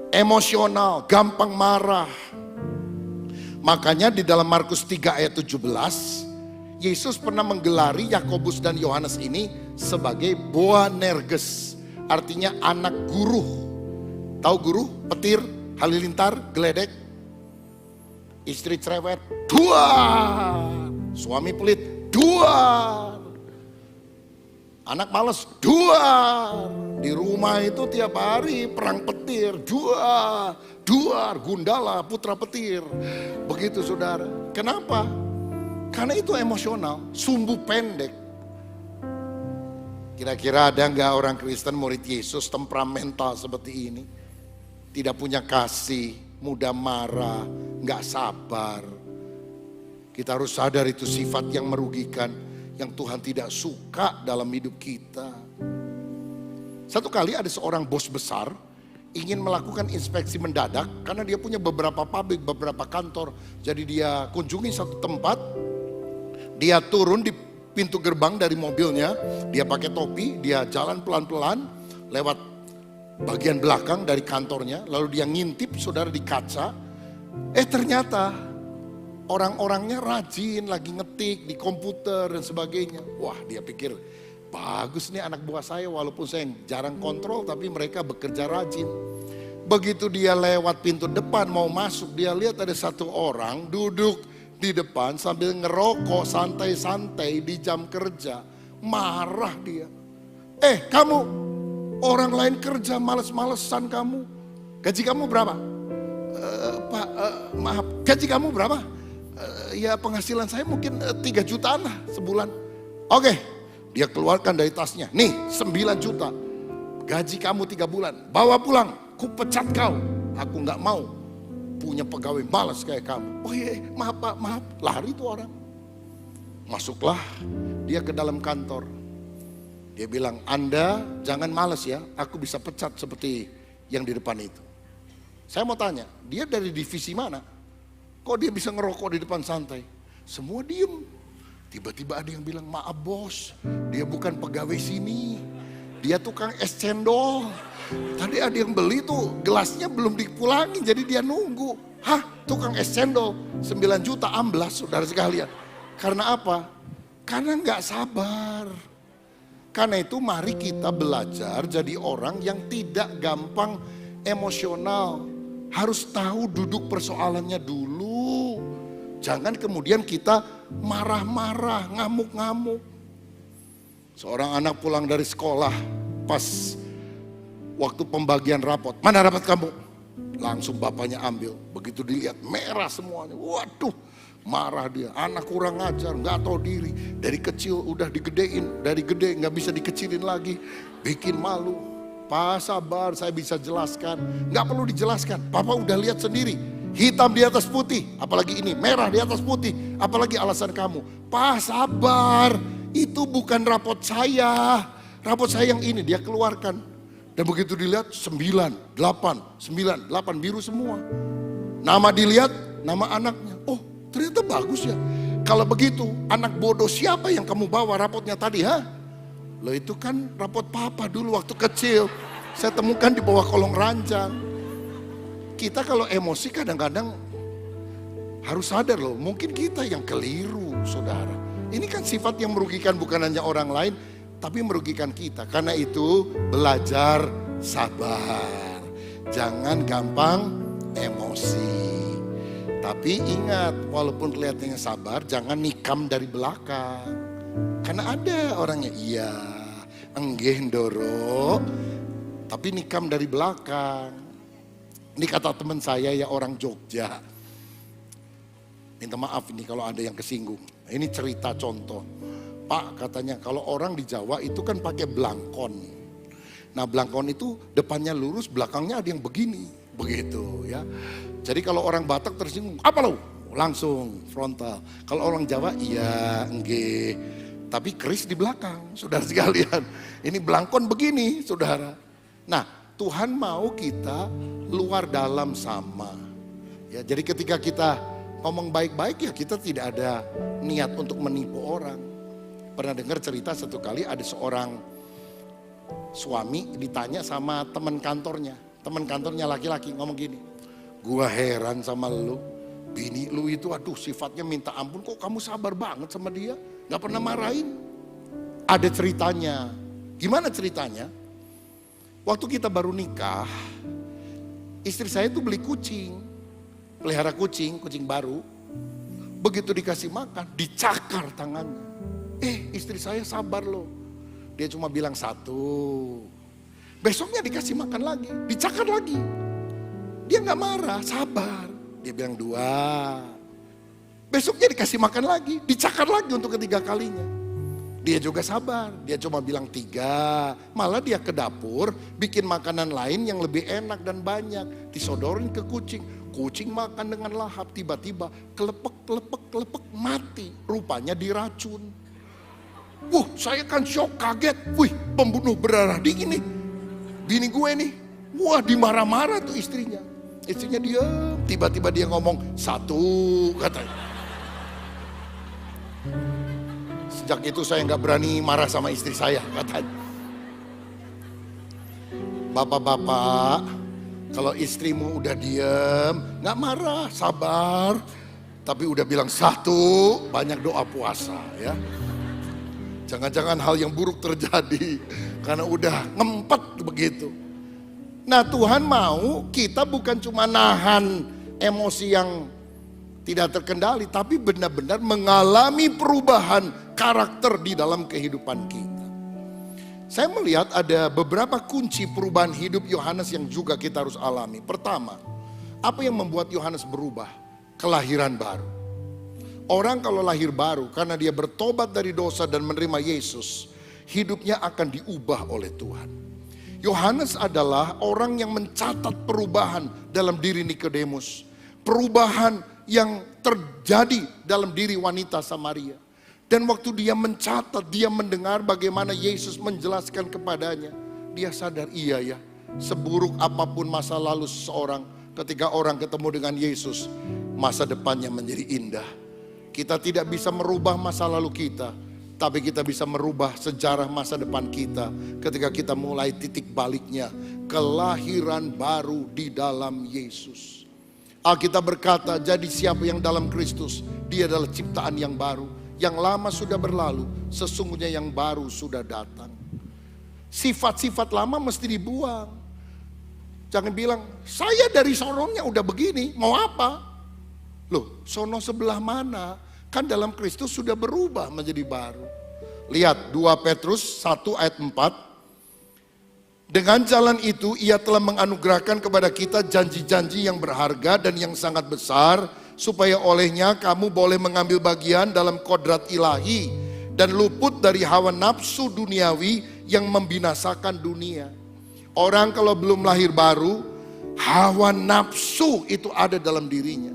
emosional, gampang marah. Makanya di dalam Markus 3 ayat 17, Yesus pernah menggelari Yakobus dan Yohanes ini sebagai Boanerges. Artinya anak guru. Tahu guru? Petir, halilintar, geledek. Istri cerewet, duar. Suami pelit, duar. Anak malas, duar. Di rumah itu tiap hari perang petir, duar. Duar, Gundala, putra petir. Begitu saudara. Kenapa? Karena itu emosional, sumbu pendek. Kira-kira ada nggak orang Kristen murid Yesus temperamental seperti ini? Tidak punya kasih, mudah marah, nggak sabar. Kita harus sadar itu sifat yang merugikan, yang Tuhan tidak suka dalam hidup kita. Satu kali ada seorang bos besar ingin melakukan inspeksi mendadak karena dia punya beberapa pabrik, beberapa kantor. Jadi dia kunjungi satu tempat, dia turun di pintu gerbang dari mobilnya, dia pakai topi, dia jalan pelan-pelan lewat bagian belakang dari kantornya, lalu dia ngintip saudara di kaca. Ternyata orang-orangnya rajin, lagi ngetik di komputer dan sebagainya. Wah, dia pikir, bagus nih anak buah saya, walaupun saya jarang kontrol tapi mereka bekerja rajin. Begitu dia lewat pintu depan mau masuk, dia lihat ada satu orang duduk di depan sambil ngerokok santai-santai di jam kerja. Marah dia. Kamu orang lain kerja males-malesan kamu. Gaji kamu berapa? Pak, maaf, gaji kamu berapa? Ya penghasilan saya mungkin 3 jutaan lah sebulan. Oke. Dia keluarkan dari tasnya, nih 9 juta, gaji kamu 3 bulan, bawa pulang, ku pecat kau. Aku gak mau punya pegawai malas kayak kamu. Oh iya, maaf Pak, maaf. Lari tuh orang. Masuklah dia ke dalam kantor. Dia bilang, Anda jangan malas ya, aku bisa pecat seperti yang di depan itu. Saya mau tanya, dia dari divisi mana? Kok dia bisa ngerokok di depan santai? Semua diem. Tiba-tiba ada yang bilang, maaf bos, dia bukan pegawai sini, dia tukang es cendol. Tadi ada yang beli tuh, gelasnya belum dipulangin, jadi dia nunggu. Hah, tukang es cendol, 9 juta amblas saudara sekalian. Karena apa? Karena gak sabar. Karena itu mari kita belajar jadi orang yang tidak gampang emosional. Harus tahu duduk persoalannya dulu. Jangan kemudian kita marah-marah, ngamuk-ngamuk. Seorang anak pulang dari sekolah pas waktu pembagian rapot. Mana rapot kamu? Langsung bapaknya ambil. Begitu dilihat merah semuanya. Waduh, marah dia. Anak kurang ajar, gak tahu diri. Dari kecil udah digedein, dari gede gak bisa dikecilin lagi. Bikin malu. Pak sabar, saya bisa jelaskan. Gak perlu dijelaskan, Papa udah lihat sendiri. Hitam di atas putih, apalagi ini merah di atas putih, apalagi alasan kamu. Pak sabar, itu bukan rapot saya. Rapot saya yang ini dia keluarkan. Dan begitu dilihat 9, 8, 9, 8 biru semua. Nama dilihat, nama anaknya. Oh ternyata bagus ya. Kalau begitu anak bodoh siapa yang kamu bawa rapotnya tadi? Loh itu kan rapot papa dulu waktu kecil. Saya temukan di bawah kolong ranjang. Kita kalau emosi kadang-kadang harus sadar loh, mungkin kita yang keliru, saudara. Ini kan sifat yang merugikan bukan hanya orang lain, tapi merugikan kita. Karena itu belajar sabar. Jangan gampang emosi. Tapi ingat, walaupun kelihatannya sabar, jangan nikam dari belakang. Karena ada orangnya, iya, enggih ndoro, tapi nikam dari belakang. Ini kata teman saya ya, orang Jogja. Minta maaf ini kalau ada yang kesinggung. Ini cerita contoh. Pak katanya kalau orang di Jawa itu kan pakai blangkon. Nah blangkon itu depannya lurus, belakangnya ada yang begini. Begitu ya. Jadi kalau orang Batak tersinggung, apa lo? Langsung frontal. Kalau orang Jawa, iya, enggih. Tapi keris di belakang, saudara sekalian. Ini blangkon begini, saudara. Nah, Tuhan mau kita luar dalam sama. Ya, jadi ketika kita ngomong baik-baik ya kita tidak ada niat untuk menipu orang. Pernah dengar cerita satu kali ada seorang suami ditanya sama teman kantornya. Teman kantornya laki-laki ngomong gini, gua heran sama lu, bini lu itu aduh sifatnya minta ampun, kok kamu sabar banget sama dia, gak pernah marahin. Ada ceritanya. Gimana ceritanya? Waktu kita baru nikah, istri saya tuh beli kucing, pelihara kucing baru. Begitu dikasih makan, dicakar tangannya. Istri saya sabar loh. Dia cuma bilang satu. Besoknya dikasih makan lagi, dicakar lagi. Dia gak marah, sabar. Dia bilang dua. Besoknya dikasih makan lagi, dicakar lagi untuk ketiga kalinya. Dia juga sabar, dia cuma bilang tiga. Malah dia ke dapur, bikin makanan lain yang lebih enak dan banyak. Disodorin ke kucing. Kucing makan dengan lahap, tiba-tiba kelepek, mati. Rupanya diracun. Saya kan shock, kaget. Pembunuh berdarah dingin nih. Bini gue nih. Dimarah-marah tuh istrinya. Istrinya diam, tiba-tiba dia ngomong satu, katanya. Sejak itu saya nggak berani marah sama istri saya, katanya. Bapak-bapak, kalau istrimu udah diam, nggak marah, sabar, tapi udah bilang satu, banyak doa puasa ya. Jangan-jangan hal yang buruk terjadi karena udah ngempet begitu. Nah Tuhan mau kita bukan cuma nahan emosi yang tidak terkendali, tapi benar-benar mengalami perubahan karakter di dalam kehidupan kita. Saya melihat ada beberapa kunci perubahan hidup Yohanes yang juga kita harus alami. Pertama, apa yang membuat Yohanes berubah? Kelahiran baru. Orang kalau lahir baru karena dia bertobat dari dosa dan menerima Yesus, hidupnya akan diubah oleh Tuhan. Yohanes adalah orang yang mencatat perubahan dalam diri Nikodemus. Perubahan yang terjadi dalam diri wanita Samaria. Dan waktu dia mencatat, dia mendengar bagaimana Yesus menjelaskan kepadanya. Dia sadar, iya ya, seburuk apapun masa lalu seseorang, ketika orang ketemu dengan Yesus, masa depannya menjadi indah. Kita tidak bisa merubah masa lalu kita, tapi kita bisa merubah sejarah masa depan kita ketika kita mulai titik baliknya, kelahiran baru di dalam Yesus. Alkitab berkata, jadi siapa yang dalam Kristus, dia adalah ciptaan yang baru. Yang lama sudah berlalu, sesungguhnya yang baru sudah datang. Sifat-sifat lama mesti dibuang. Jangan bilang, saya dari sononya udah begini, mau apa? Loh, sono sebelah mana? Kan dalam Kristus sudah berubah menjadi baru. Lihat 2 Petrus 1 ayat 4. Dengan jalan itu ia telah menganugerahkan kepada kita janji-janji yang berharga dan yang sangat besar, supaya olehnya kamu boleh mengambil bagian dalam kodrat ilahi dan luput dari hawa nafsu duniawi yang membinasakan dunia. Orang kalau belum lahir baru, hawa nafsu itu ada dalam dirinya.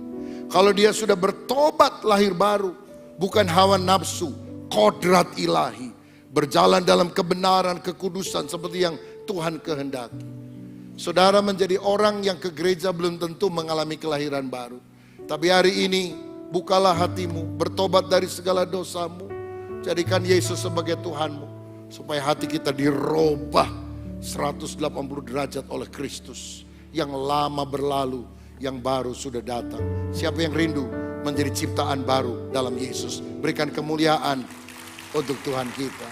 Kalau dia sudah bertobat lahir baru, bukan hawa nafsu, kodrat ilahi. Berjalan dalam kebenaran, kekudusan seperti yang Tuhan kehendaki. Saudara menjadi orang yang ke gereja belum tentu mengalami kelahiran baru. Tapi hari ini bukalah hatimu, bertobat dari segala dosamu. Jadikan Yesus sebagai Tuhanmu. supaya hati kita dirubah 180 derajat oleh Kristus. Yang lama berlalu, yang baru sudah datang. Siapa yang rindu menjadi ciptaan baru dalam Yesus? Berikan kemuliaan untuk Tuhan kita.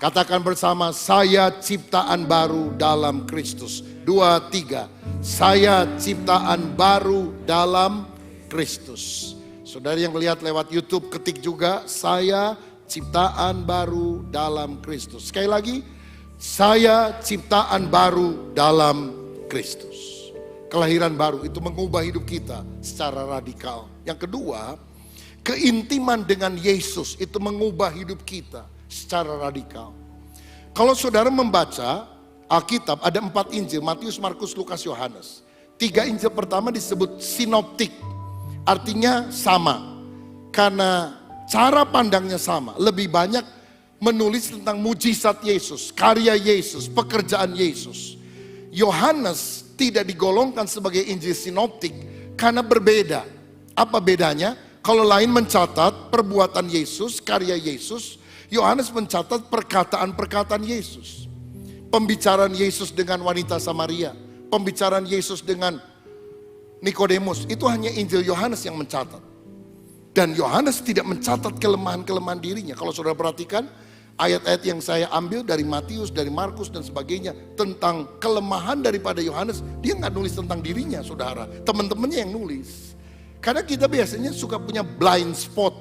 Katakan bersama, saya ciptaan baru dalam Kristus. 2, 3. Saya ciptaan baru dalam Kristus. Saudara yang melihat lewat YouTube, ketik juga, saya ciptaan baru dalam Kristus. Sekali lagi, saya ciptaan baru dalam Kristus. Kelahiran baru itu mengubah hidup kita secara radikal. Yang kedua, keintiman dengan Yesus itu mengubah hidup kita secara radikal. Kalau saudara membaca Alkitab, ada 4 Injil, Matius, Markus, Lukas, Yohanes. 3 Injil pertama disebut sinoptik, artinya sama. Karena cara pandangnya sama, lebih banyak menulis tentang mujizat Yesus, karya Yesus, pekerjaan Yesus. Yohanes tidak digolongkan sebagai Injil sinoptik karena berbeda. Apa bedanya? Kalau lain mencatat perbuatan Yesus, karya Yesus, Yohanes mencatat perkataan-perkataan Yesus. Pembicaraan Yesus dengan wanita Samaria, pembicaraan Yesus dengan Nikodemus, itu hanya Injil Yohanes yang mencatat. Dan Yohanes tidak mencatat kelemahan-kelemahan dirinya. Kalau saudara perhatikan, ayat-ayat yang saya ambil dari Matius, dari Markus dan sebagainya tentang kelemahan daripada Yohanes, dia nggak nulis tentang dirinya, saudara. Teman-temannya yang nulis. Karena kita biasanya suka punya blind spot,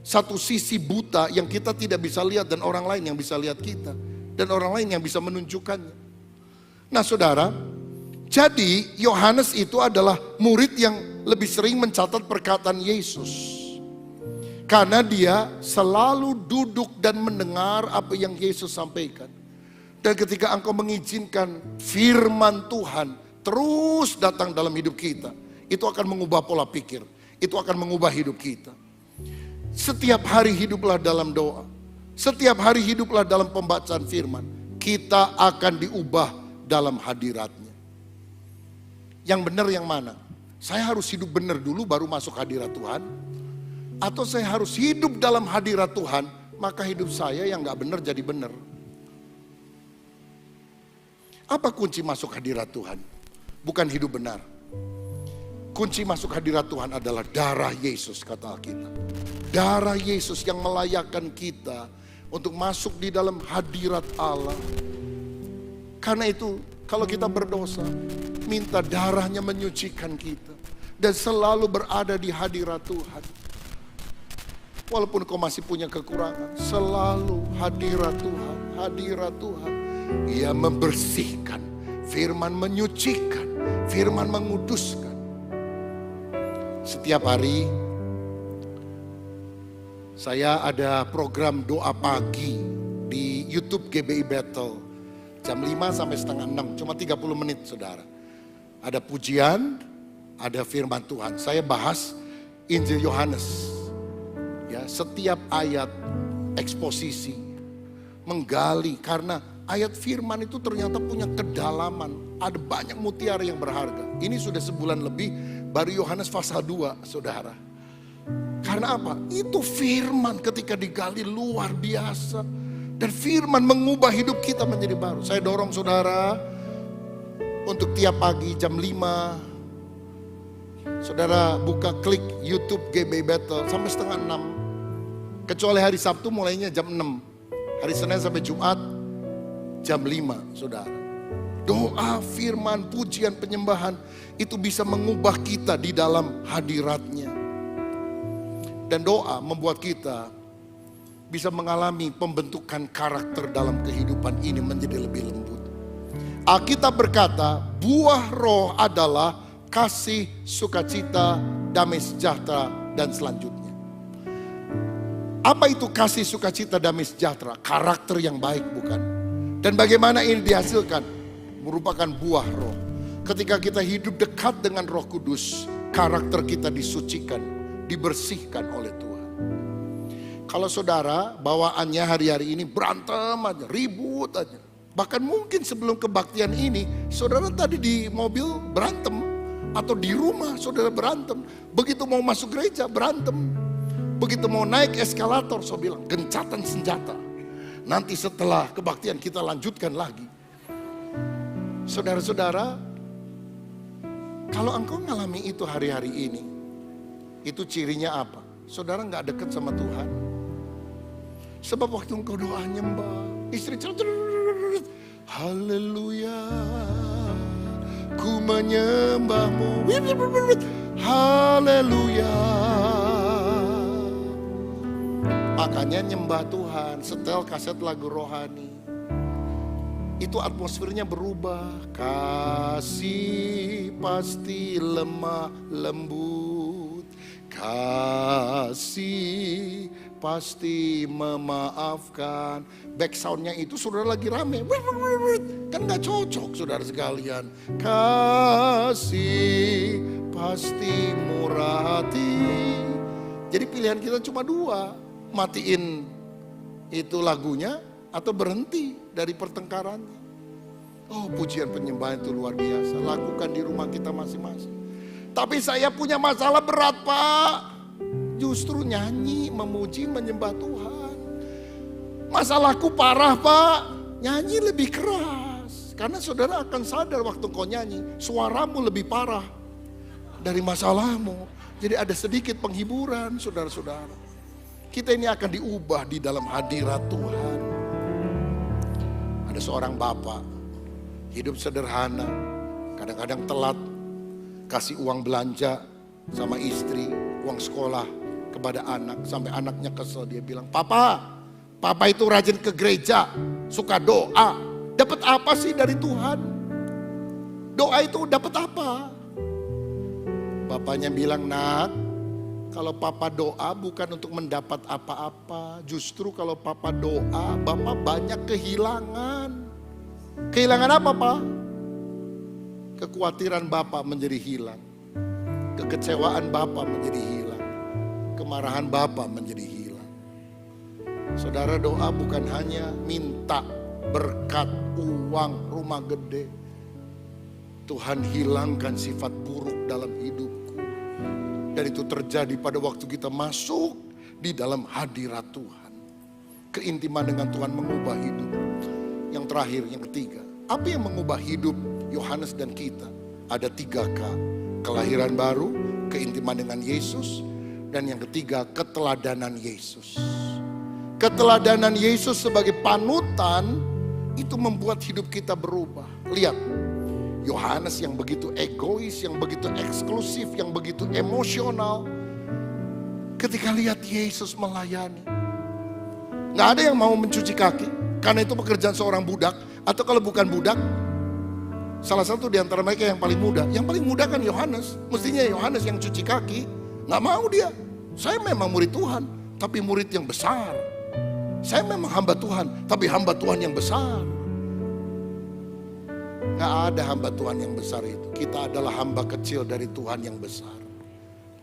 satu sisi buta yang kita tidak bisa lihat dan orang lain yang bisa lihat kita, dan orang lain yang bisa menunjukkannya. Nah, saudara, jadi Yohanes itu adalah murid yang lebih sering mencatat perkataan Yesus. Karena dia selalu duduk dan mendengar apa yang Yesus sampaikan. Dan ketika engkau mengizinkan firman Tuhan terus datang dalam hidup kita, itu akan mengubah pola pikir, itu akan mengubah hidup kita. Setiap hari hiduplah dalam doa, setiap hari hiduplah dalam pembacaan firman. Kita akan diubah dalam hadiratnya. Yang benar yang mana? Saya harus hidup benar dulu baru masuk hadirat Tuhan? Atau saya harus hidup dalam hadirat Tuhan, maka hidup saya yang gak benar jadi benar? Apa kunci masuk hadirat Tuhan? Bukan hidup benar. Kunci masuk hadirat Tuhan adalah darah Yesus, kata Alkitab. Darah Yesus yang melayakkan kita untuk masuk di dalam hadirat Allah. Karena itu kalau kita berdosa, minta darahnya menyucikan kita. Dan selalu berada di hadirat Tuhan. Walaupun kau masih punya kekurangan, selalu hadirat Tuhan, hadirat Tuhan. Ia membersihkan, firman menyucikan, firman menguduskan. Setiap hari saya ada program doa pagi di YouTube GBI Battle. Jam 5 sampai setengah 6, cuma 30 menit saudara. Ada pujian, ada firman Tuhan. Saya bahas Injil Yohanes. Ya, setiap ayat eksposisi, menggali, karena ayat firman itu ternyata punya kedalaman. Ada banyak mutiara yang berharga. Ini sudah sebulan lebih, baru Yohanes pasal 2 saudara. Karena apa? Itu firman ketika digali luar biasa. Dan firman mengubah hidup kita menjadi baru. Saya dorong saudara untuk tiap pagi jam 5. Saudara buka klik YouTube GBI Battle sampai setengah 6. Kecuali hari Sabtu mulainya jam 6. Hari Senin sampai Jumat jam 5 saudara. Doa, firman, pujian, penyembahan itu bisa mengubah kita di dalam hadiratnya. Dan doa membuat kita bisa mengalami pembentukan karakter dalam kehidupan ini menjadi lebih lembut. Alkitab berkata, buah roh adalah kasih, sukacita, damai sejahtera, dan selanjutnya. Apa itu kasih, sukacita, damai sejahtera? Karakter yang baik bukan? Dan bagaimana ini dihasilkan? Merupakan buah roh. Ketika kita hidup dekat dengan Roh Kudus, karakter kita disucikan, dibersihkan oleh Tuhan. Kalau saudara bawaannya hari-hari ini berantem aja, ribut aja. Bahkan mungkin sebelum kebaktian ini, saudara tadi di mobil berantem. Atau di rumah saudara berantem. Begitu mau masuk gereja berantem. Begitu mau naik eskalator, saya bilang gencatan senjata. Nanti setelah kebaktian kita lanjutkan lagi. Saudara-saudara, kalau engkau mengalami itu hari-hari ini, itu cirinya apa? Saudara nggak dekat sama Tuhan. Sebab waktu engkau doa nyembah, istri haleluya, ku menyembahmu, haleluya. Makanya nyembah Tuhan, setel kaset lagu rohani. Itu atmosfernya berubah. Kasih pasti lemah lembut, kasih pasti memaafkan. Back soundnya itu saudara lagi rame, kan gak cocok saudara sekalian. Kasih pasti murah hati. Jadi pilihan kita cuma dua, matiin itu lagunya atau berhenti dari pertengkarannya. Oh, pujian penyembahan itu luar biasa, lakukan di rumah kita masing-masing. Tapi saya punya masalah berat, Pak. Justru nyanyi, memuji, menyembah Tuhan. Masalahku parah, Pak. Nyanyi lebih keras. Karena saudara akan sadar waktu kau nyanyi, suaramu lebih parah dari masalahmu. Jadi ada sedikit penghiburan, saudara-saudara. Kita ini akan diubah di dalam hadirat Tuhan. Ada seorang bapak, hidup sederhana, kadang-kadang telat, kasih uang belanja sama istri, uang sekolah kepada anak, sampai anaknya kesel. Dia bilang, papa itu rajin ke gereja, suka doa, dapat apa sih dari Tuhan? Doa itu dapat apa? Bapaknya bilang, nak, kalau papa doa bukan untuk mendapat apa-apa. Justru kalau papa doa, bapak banyak kehilangan. Kehilangan apa, Pak? Kekhawatiran bapak menjadi hilang. Kekecewaan bapak menjadi hilang. Kemarahan bapak menjadi hilang. Saudara, doa bukan hanya minta berkat, uang, rumah gede. Tuhan hilangkan sifat buruk dalam hidupku. Dan itu terjadi pada waktu kita masuk di dalam hadirat Tuhan. Keintiman dengan Tuhan mengubah hidup. Yang terakhir, yang ketiga. Apa yang mengubah hidup Yohanes dan kita? Ada 3K. Kelahiran baru, keintiman dengan Yesus. Dan yang ketiga, keteladanan Yesus. Keteladanan Yesus sebagai panutan, itu membuat hidup kita berubah. Lihat, Yohanes yang begitu egois, yang begitu eksklusif, yang begitu emosional. Ketika lihat Yesus melayani, gak ada yang mau mencuci kaki, karena itu pekerjaan seorang budak. Atau kalau bukan budak, salah satu di antara mereka yang paling muda. Yang paling muda kan Yohanes. Mestinya Yohanes yang cuci kaki. Gak mau dia. Saya memang murid Tuhan, tapi murid yang besar. Saya memang hamba Tuhan, tapi hamba Tuhan yang besar. Gak ada hamba Tuhan yang besar itu. Kita adalah hamba kecil dari Tuhan yang besar.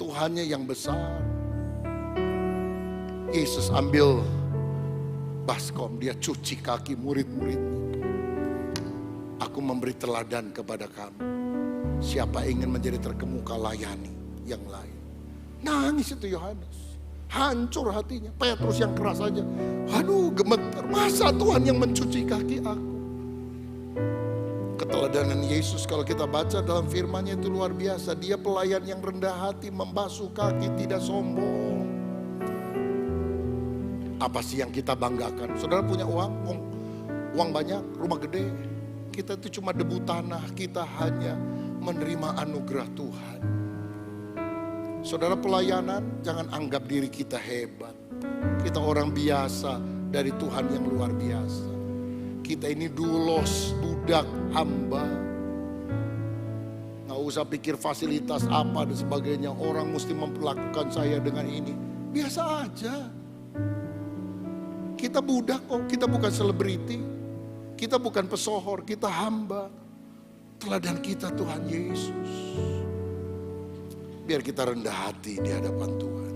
Tuhannya yang besar. Yesus ambil baskom, dia cuci kaki murid-muridnya. Aku memberi teladan kepada kamu. Siapa ingin menjadi terkemuka, layani yang lain. Nangis itu Yohanes. Hancur hatinya. Petrus yang keras aja. Aduh, gemetar. Masa Tuhan yang mencuci kaki aku? Keteladanan Yesus kalau kita baca dalam firman-Nya itu luar biasa. Dia pelayan yang rendah hati, membasuh kaki, tidak sombong. Apa sih yang kita banggakan? Saudara punya uang banyak, rumah gede. Kita itu cuma debu tanah, kita hanya menerima anugerah Tuhan. Saudara, pelayanan, jangan anggap diri kita hebat. Kita orang biasa dari Tuhan yang luar biasa. Kita ini dulos, budak, hamba. Gak usah pikir fasilitas apa dan sebagainya. Orang mesti memperlakukan saya dengan ini. Biasa aja. Kita budak kok, kita bukan selebriti. Kita bukan pesohor, kita hamba. Teladan kita Tuhan Yesus. Biar kita rendah hati di hadapan Tuhan.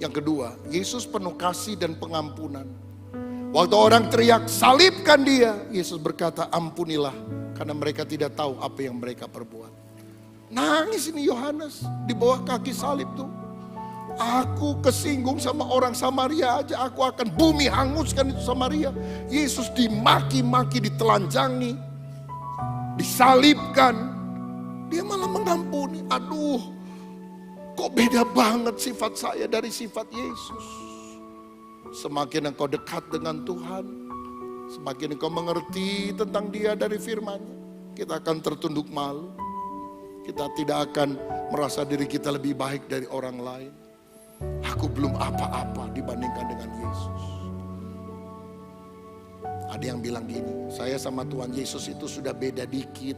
Yang kedua, Yesus penuh kasih dan pengampunan. Waktu orang teriak, salibkan dia, Yesus berkata, ampunilah, karena mereka tidak tahu apa yang mereka perbuat. Nangis ini Yohanes di bawah kaki salib tuh. Aku kesinggung sama orang Samaria aja, aku akan bumi hanguskan itu Samaria. Yesus dimaki-maki, ditelanjangi, disalibkan, dia malah mengampuni. Aduh, kok beda banget sifat saya dari sifat Yesus. Semakin engkau dekat dengan Tuhan, semakin engkau mengerti tentang Dia dari firman-Nya, kita akan tertunduk malu. Kita tidak akan merasa diri kita lebih baik dari orang lain. Aku belum apa-apa dibandingkan dengan Yesus. Ada yang bilang gini, saya sama Tuhan Yesus itu sudah beda dikit.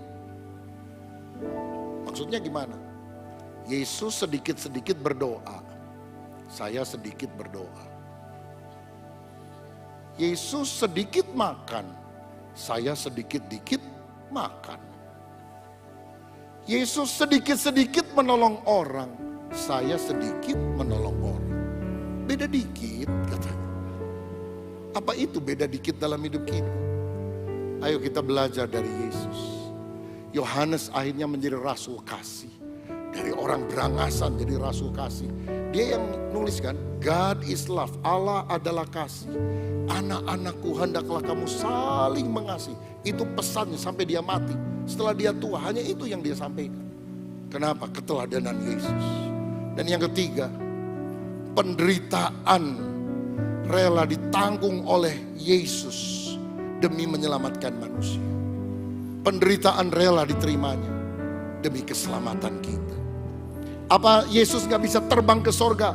Maksudnya gimana? Yesus sedikit-sedikit berdoa, saya sedikit berdoa. Yesus sedikit makan, saya sedikit-dikit makan. Yesus sedikit-sedikit menolong orang, saya sedikit menolong orang. Beda dikit katanya. Apa itu beda dikit dalam hidup kita? Ayo kita belajar dari Yesus. Yohanes akhirnya menjadi rasul kasih. Dari orang berangasan jadi rasul kasih. Dia yang nuliskan, God is love, Allah adalah kasih. Anak-anakku hendaklah kamu saling mengasihi. Itu pesannya sampai dia mati. Setelah dia tua, hanya itu yang dia sampaikan. Kenapa? Keteladanan Yesus. Dan yang ketiga, penderitaan rela ditanggung oleh Yesus demi menyelamatkan manusia. Penderitaan rela diterimanya demi keselamatan kita. Apa Yesus gak bisa terbang ke sorga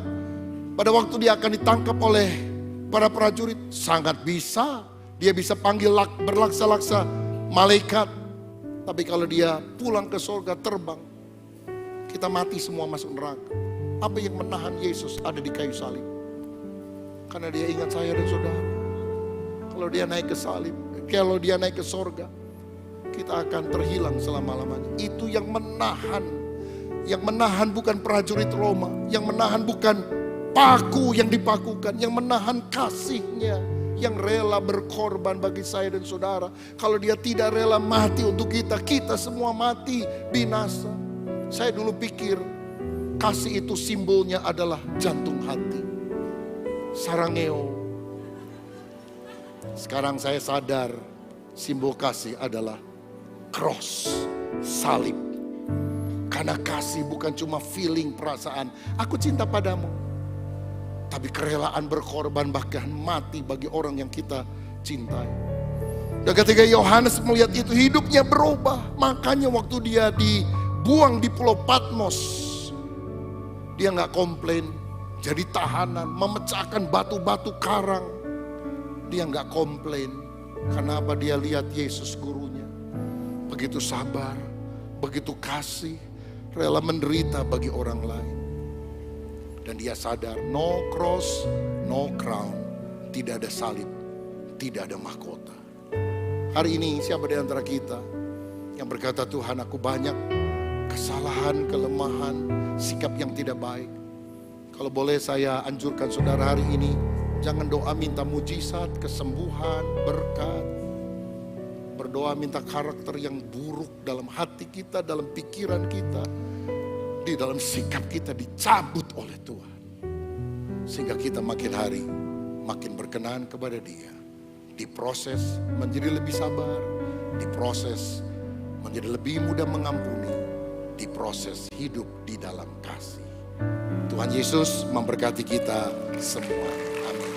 pada waktu dia akan ditangkap oleh para prajurit? Sangat bisa. Dia bisa panggil berlaksa-laksa malaikat. Tapi kalau dia pulang ke sorga, terbang, kita mati semua, masuk neraka. Apa yang menahan Yesus ada di kayu salib? Karena dia ingat saya dan saudara. Kalau dia naik ke salib, kalau dia naik ke sorga, kita akan terhilang selama-lamanya. Itu yang menahan. Yang menahan bukan prajurit Roma. Yang menahan bukan paku yang dipakukan. Yang menahan kasihnya. Yang rela berkorban bagi saya dan saudara. Kalau dia tidak rela mati untuk kita, kita semua mati binasa. Saya dulu pikir kasih itu simbolnya adalah jantung hati, sarangeo. Sekarang saya sadar simbol kasih adalah cross, salib. Karena kasih bukan cuma feeling, perasaan, aku cinta padamu. Tapi kerelaan berkorban bahkan mati bagi orang yang kita cintai. Dan ketika Yohanes melihat itu, hidupnya berubah. Makanya waktu dia dibuang di Pulau Patmos, dia gak komplain. Jadi tahanan, memecahkan batu-batu karang. Dia gak komplain. Karena apa? Dia lihat Yesus gurunya. Begitu sabar, begitu kasih, rela menderita bagi orang lain. Dan dia sadar, no cross, no crown. Tidak ada salib, tidak ada mahkota. Hari ini siapa di antara kita yang berkata, Tuhan aku banyak kesalahan, kelemahan, sikap yang tidak baik. Kalau boleh saya anjurkan saudara hari ini, jangan doa minta mujizat, kesembuhan, berkat. Berdoa minta karakter yang buruk dalam hati kita, dalam pikiran kita, di dalam sikap kita dicabut oleh Tuhan. Sehingga kita makin hari makin berkenan kepada Dia. Diproses menjadi lebih sabar, diproses menjadi lebih mudah mengampuni, diproses hidup di dalam kasih. Tuhan Yesus memberkati kita semua. Amin.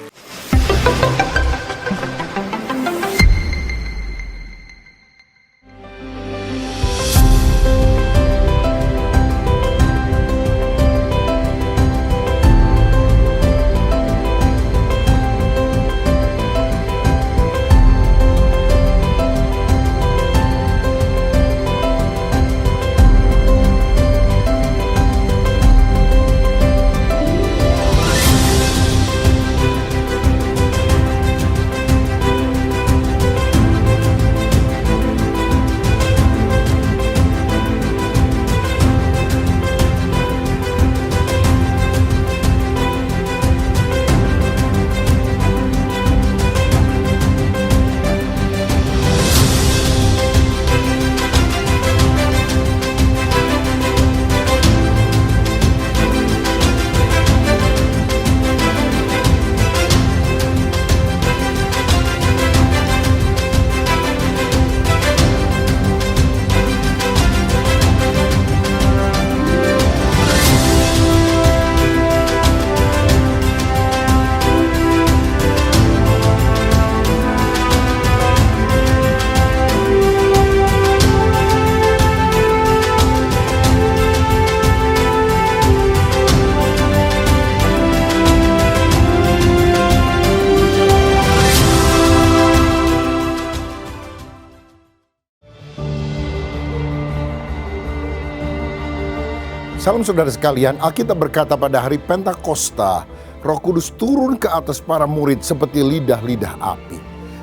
Salam saudara sekalian, Alkitab berkata pada hari Pentakosta, Roh Kudus turun ke atas para murid seperti lidah-lidah api.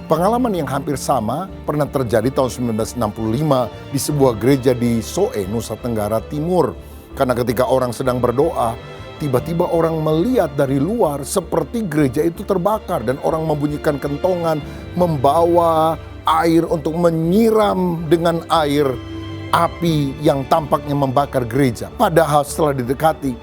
Pengalaman yang hampir sama pernah terjadi tahun 1965 di sebuah gereja di Soe, Nusa Tenggara Timur. Karena ketika orang sedang berdoa, tiba-tiba orang melihat dari luar seperti gereja itu terbakar dan orang membunyikan kentongan, membawa air untuk menyiram dengan air api yang tampaknya membakar gereja. Padahal setelah didekati,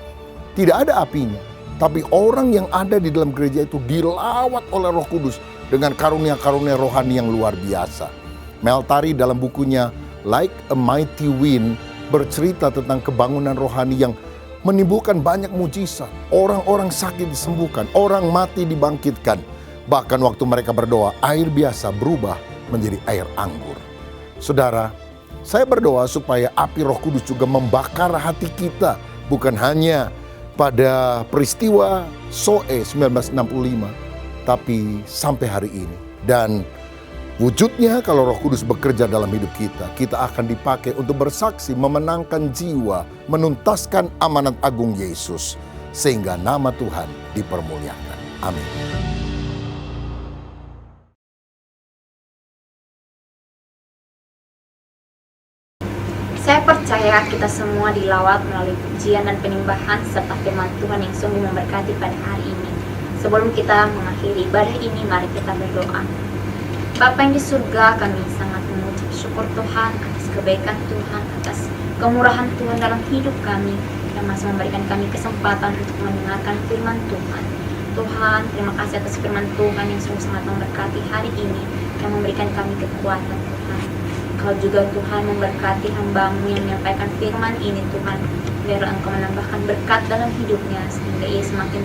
tidak ada apinya. Tapi orang yang ada di dalam gereja itu dilawat oleh Roh Kudus dengan karunia-karunia rohani yang luar biasa. Mel Tari dalam bukunya Like a Mighty Wind bercerita tentang kebangunan rohani yang menimbulkan banyak mujizat. Orang-orang sakit disembuhkan, orang mati dibangkitkan. Bahkan waktu mereka berdoa, air biasa berubah menjadi air anggur. Saudara, saya berdoa supaya api Roh Kudus juga membakar hati kita. Bukan hanya pada peristiwa Soe 1965, tapi sampai hari ini. Dan wujudnya kalau Roh Kudus bekerja dalam hidup kita, kita akan dipakai untuk bersaksi, memenangkan jiwa, menuntaskan amanat agung Yesus, sehingga nama Tuhan dipermuliakan. Amin. Saya percaya kita semua dilawat melalui pujian dan penyembahan serta firman Tuhan yang sungguh memberkati pada hari ini. Sebelum kita mengakhiri ibadah ini, mari kita berdoa. Bapa yang di surga, kami sangat mengucap syukur Tuhan atas kebaikan Tuhan, atas kemurahan Tuhan dalam hidup kami, yang masih memberikan kami kesempatan untuk mendengarkan firman Tuhan. Tuhan, terima kasih atas firman Tuhan yang sungguh sangat memberkati hari ini, yang memberikan kami kekuatan Tuhan. Kau juga Tuhan memberkati hamba-Mu yang menyampaikan firman ini Tuhan, biar Engkau menambahkan berkat dalam hidupnya, sehingga ia semakin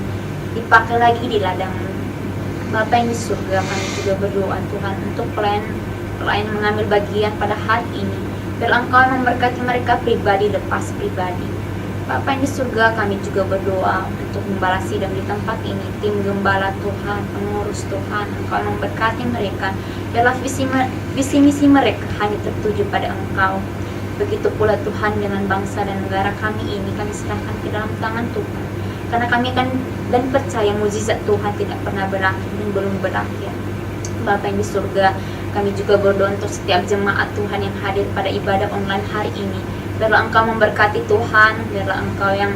dipakai lagi di ladang-Mu. Bapa yang di surga, kami juga berdoa Tuhan untuk pelayan mengambil bagian pada hari ini, biar Engkau memberkati mereka pribadi lepas pribadi. Bapa yang di surga, kami juga berdoa untuk gembala sidang di tempat ini, tim gembala Tuhan, pengurus Tuhan, Engkau memberkati mereka, biarlah visi misi mereka hanya tertuju pada Engkau. Begitu pula Tuhan dengan bangsa dan negara kami ini, kami serahkan ke dalam tangan Tuhan. Karena kami akan dan percaya mukjizat Tuhan tidak pernah berakhir dan belum berakhir. Bapa yang di surga, kami juga berdoa untuk setiap jemaat Tuhan yang hadir pada ibadah online hari ini. Biarlah Engkau memberkati Tuhan, biarlah Engkau yang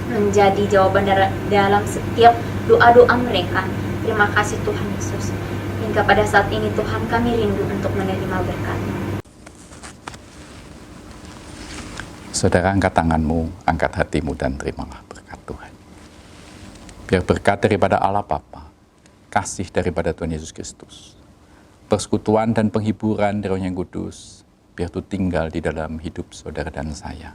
menjadi jawaban dalam setiap doa-doa mereka. Terima kasih Tuhan Yesus. Hingga pada saat ini Tuhan, kami rindu untuk menerima berkat-Mu. Saudara, angkat tanganmu, angkat hatimu, dan terimalah berkat Tuhan. Biar berkat daripada Allah Bapa, kasih daripada Tuhan Yesus Kristus, persekutuan dan penghiburan dari Roh yang Kudus, biar itu tinggal di dalam hidup saudara dan saya.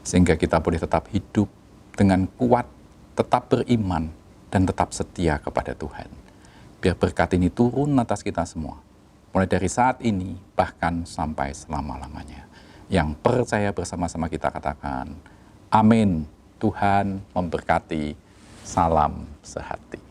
Sehingga kita boleh tetap hidup dengan kuat, tetap beriman, dan tetap setia kepada Tuhan. Biar berkat ini turun atas kita semua, mulai dari saat ini, bahkan sampai selama-lamanya. Yang percaya bersama-sama kita katakan, amin. Tuhan memberkati. Salam sehati.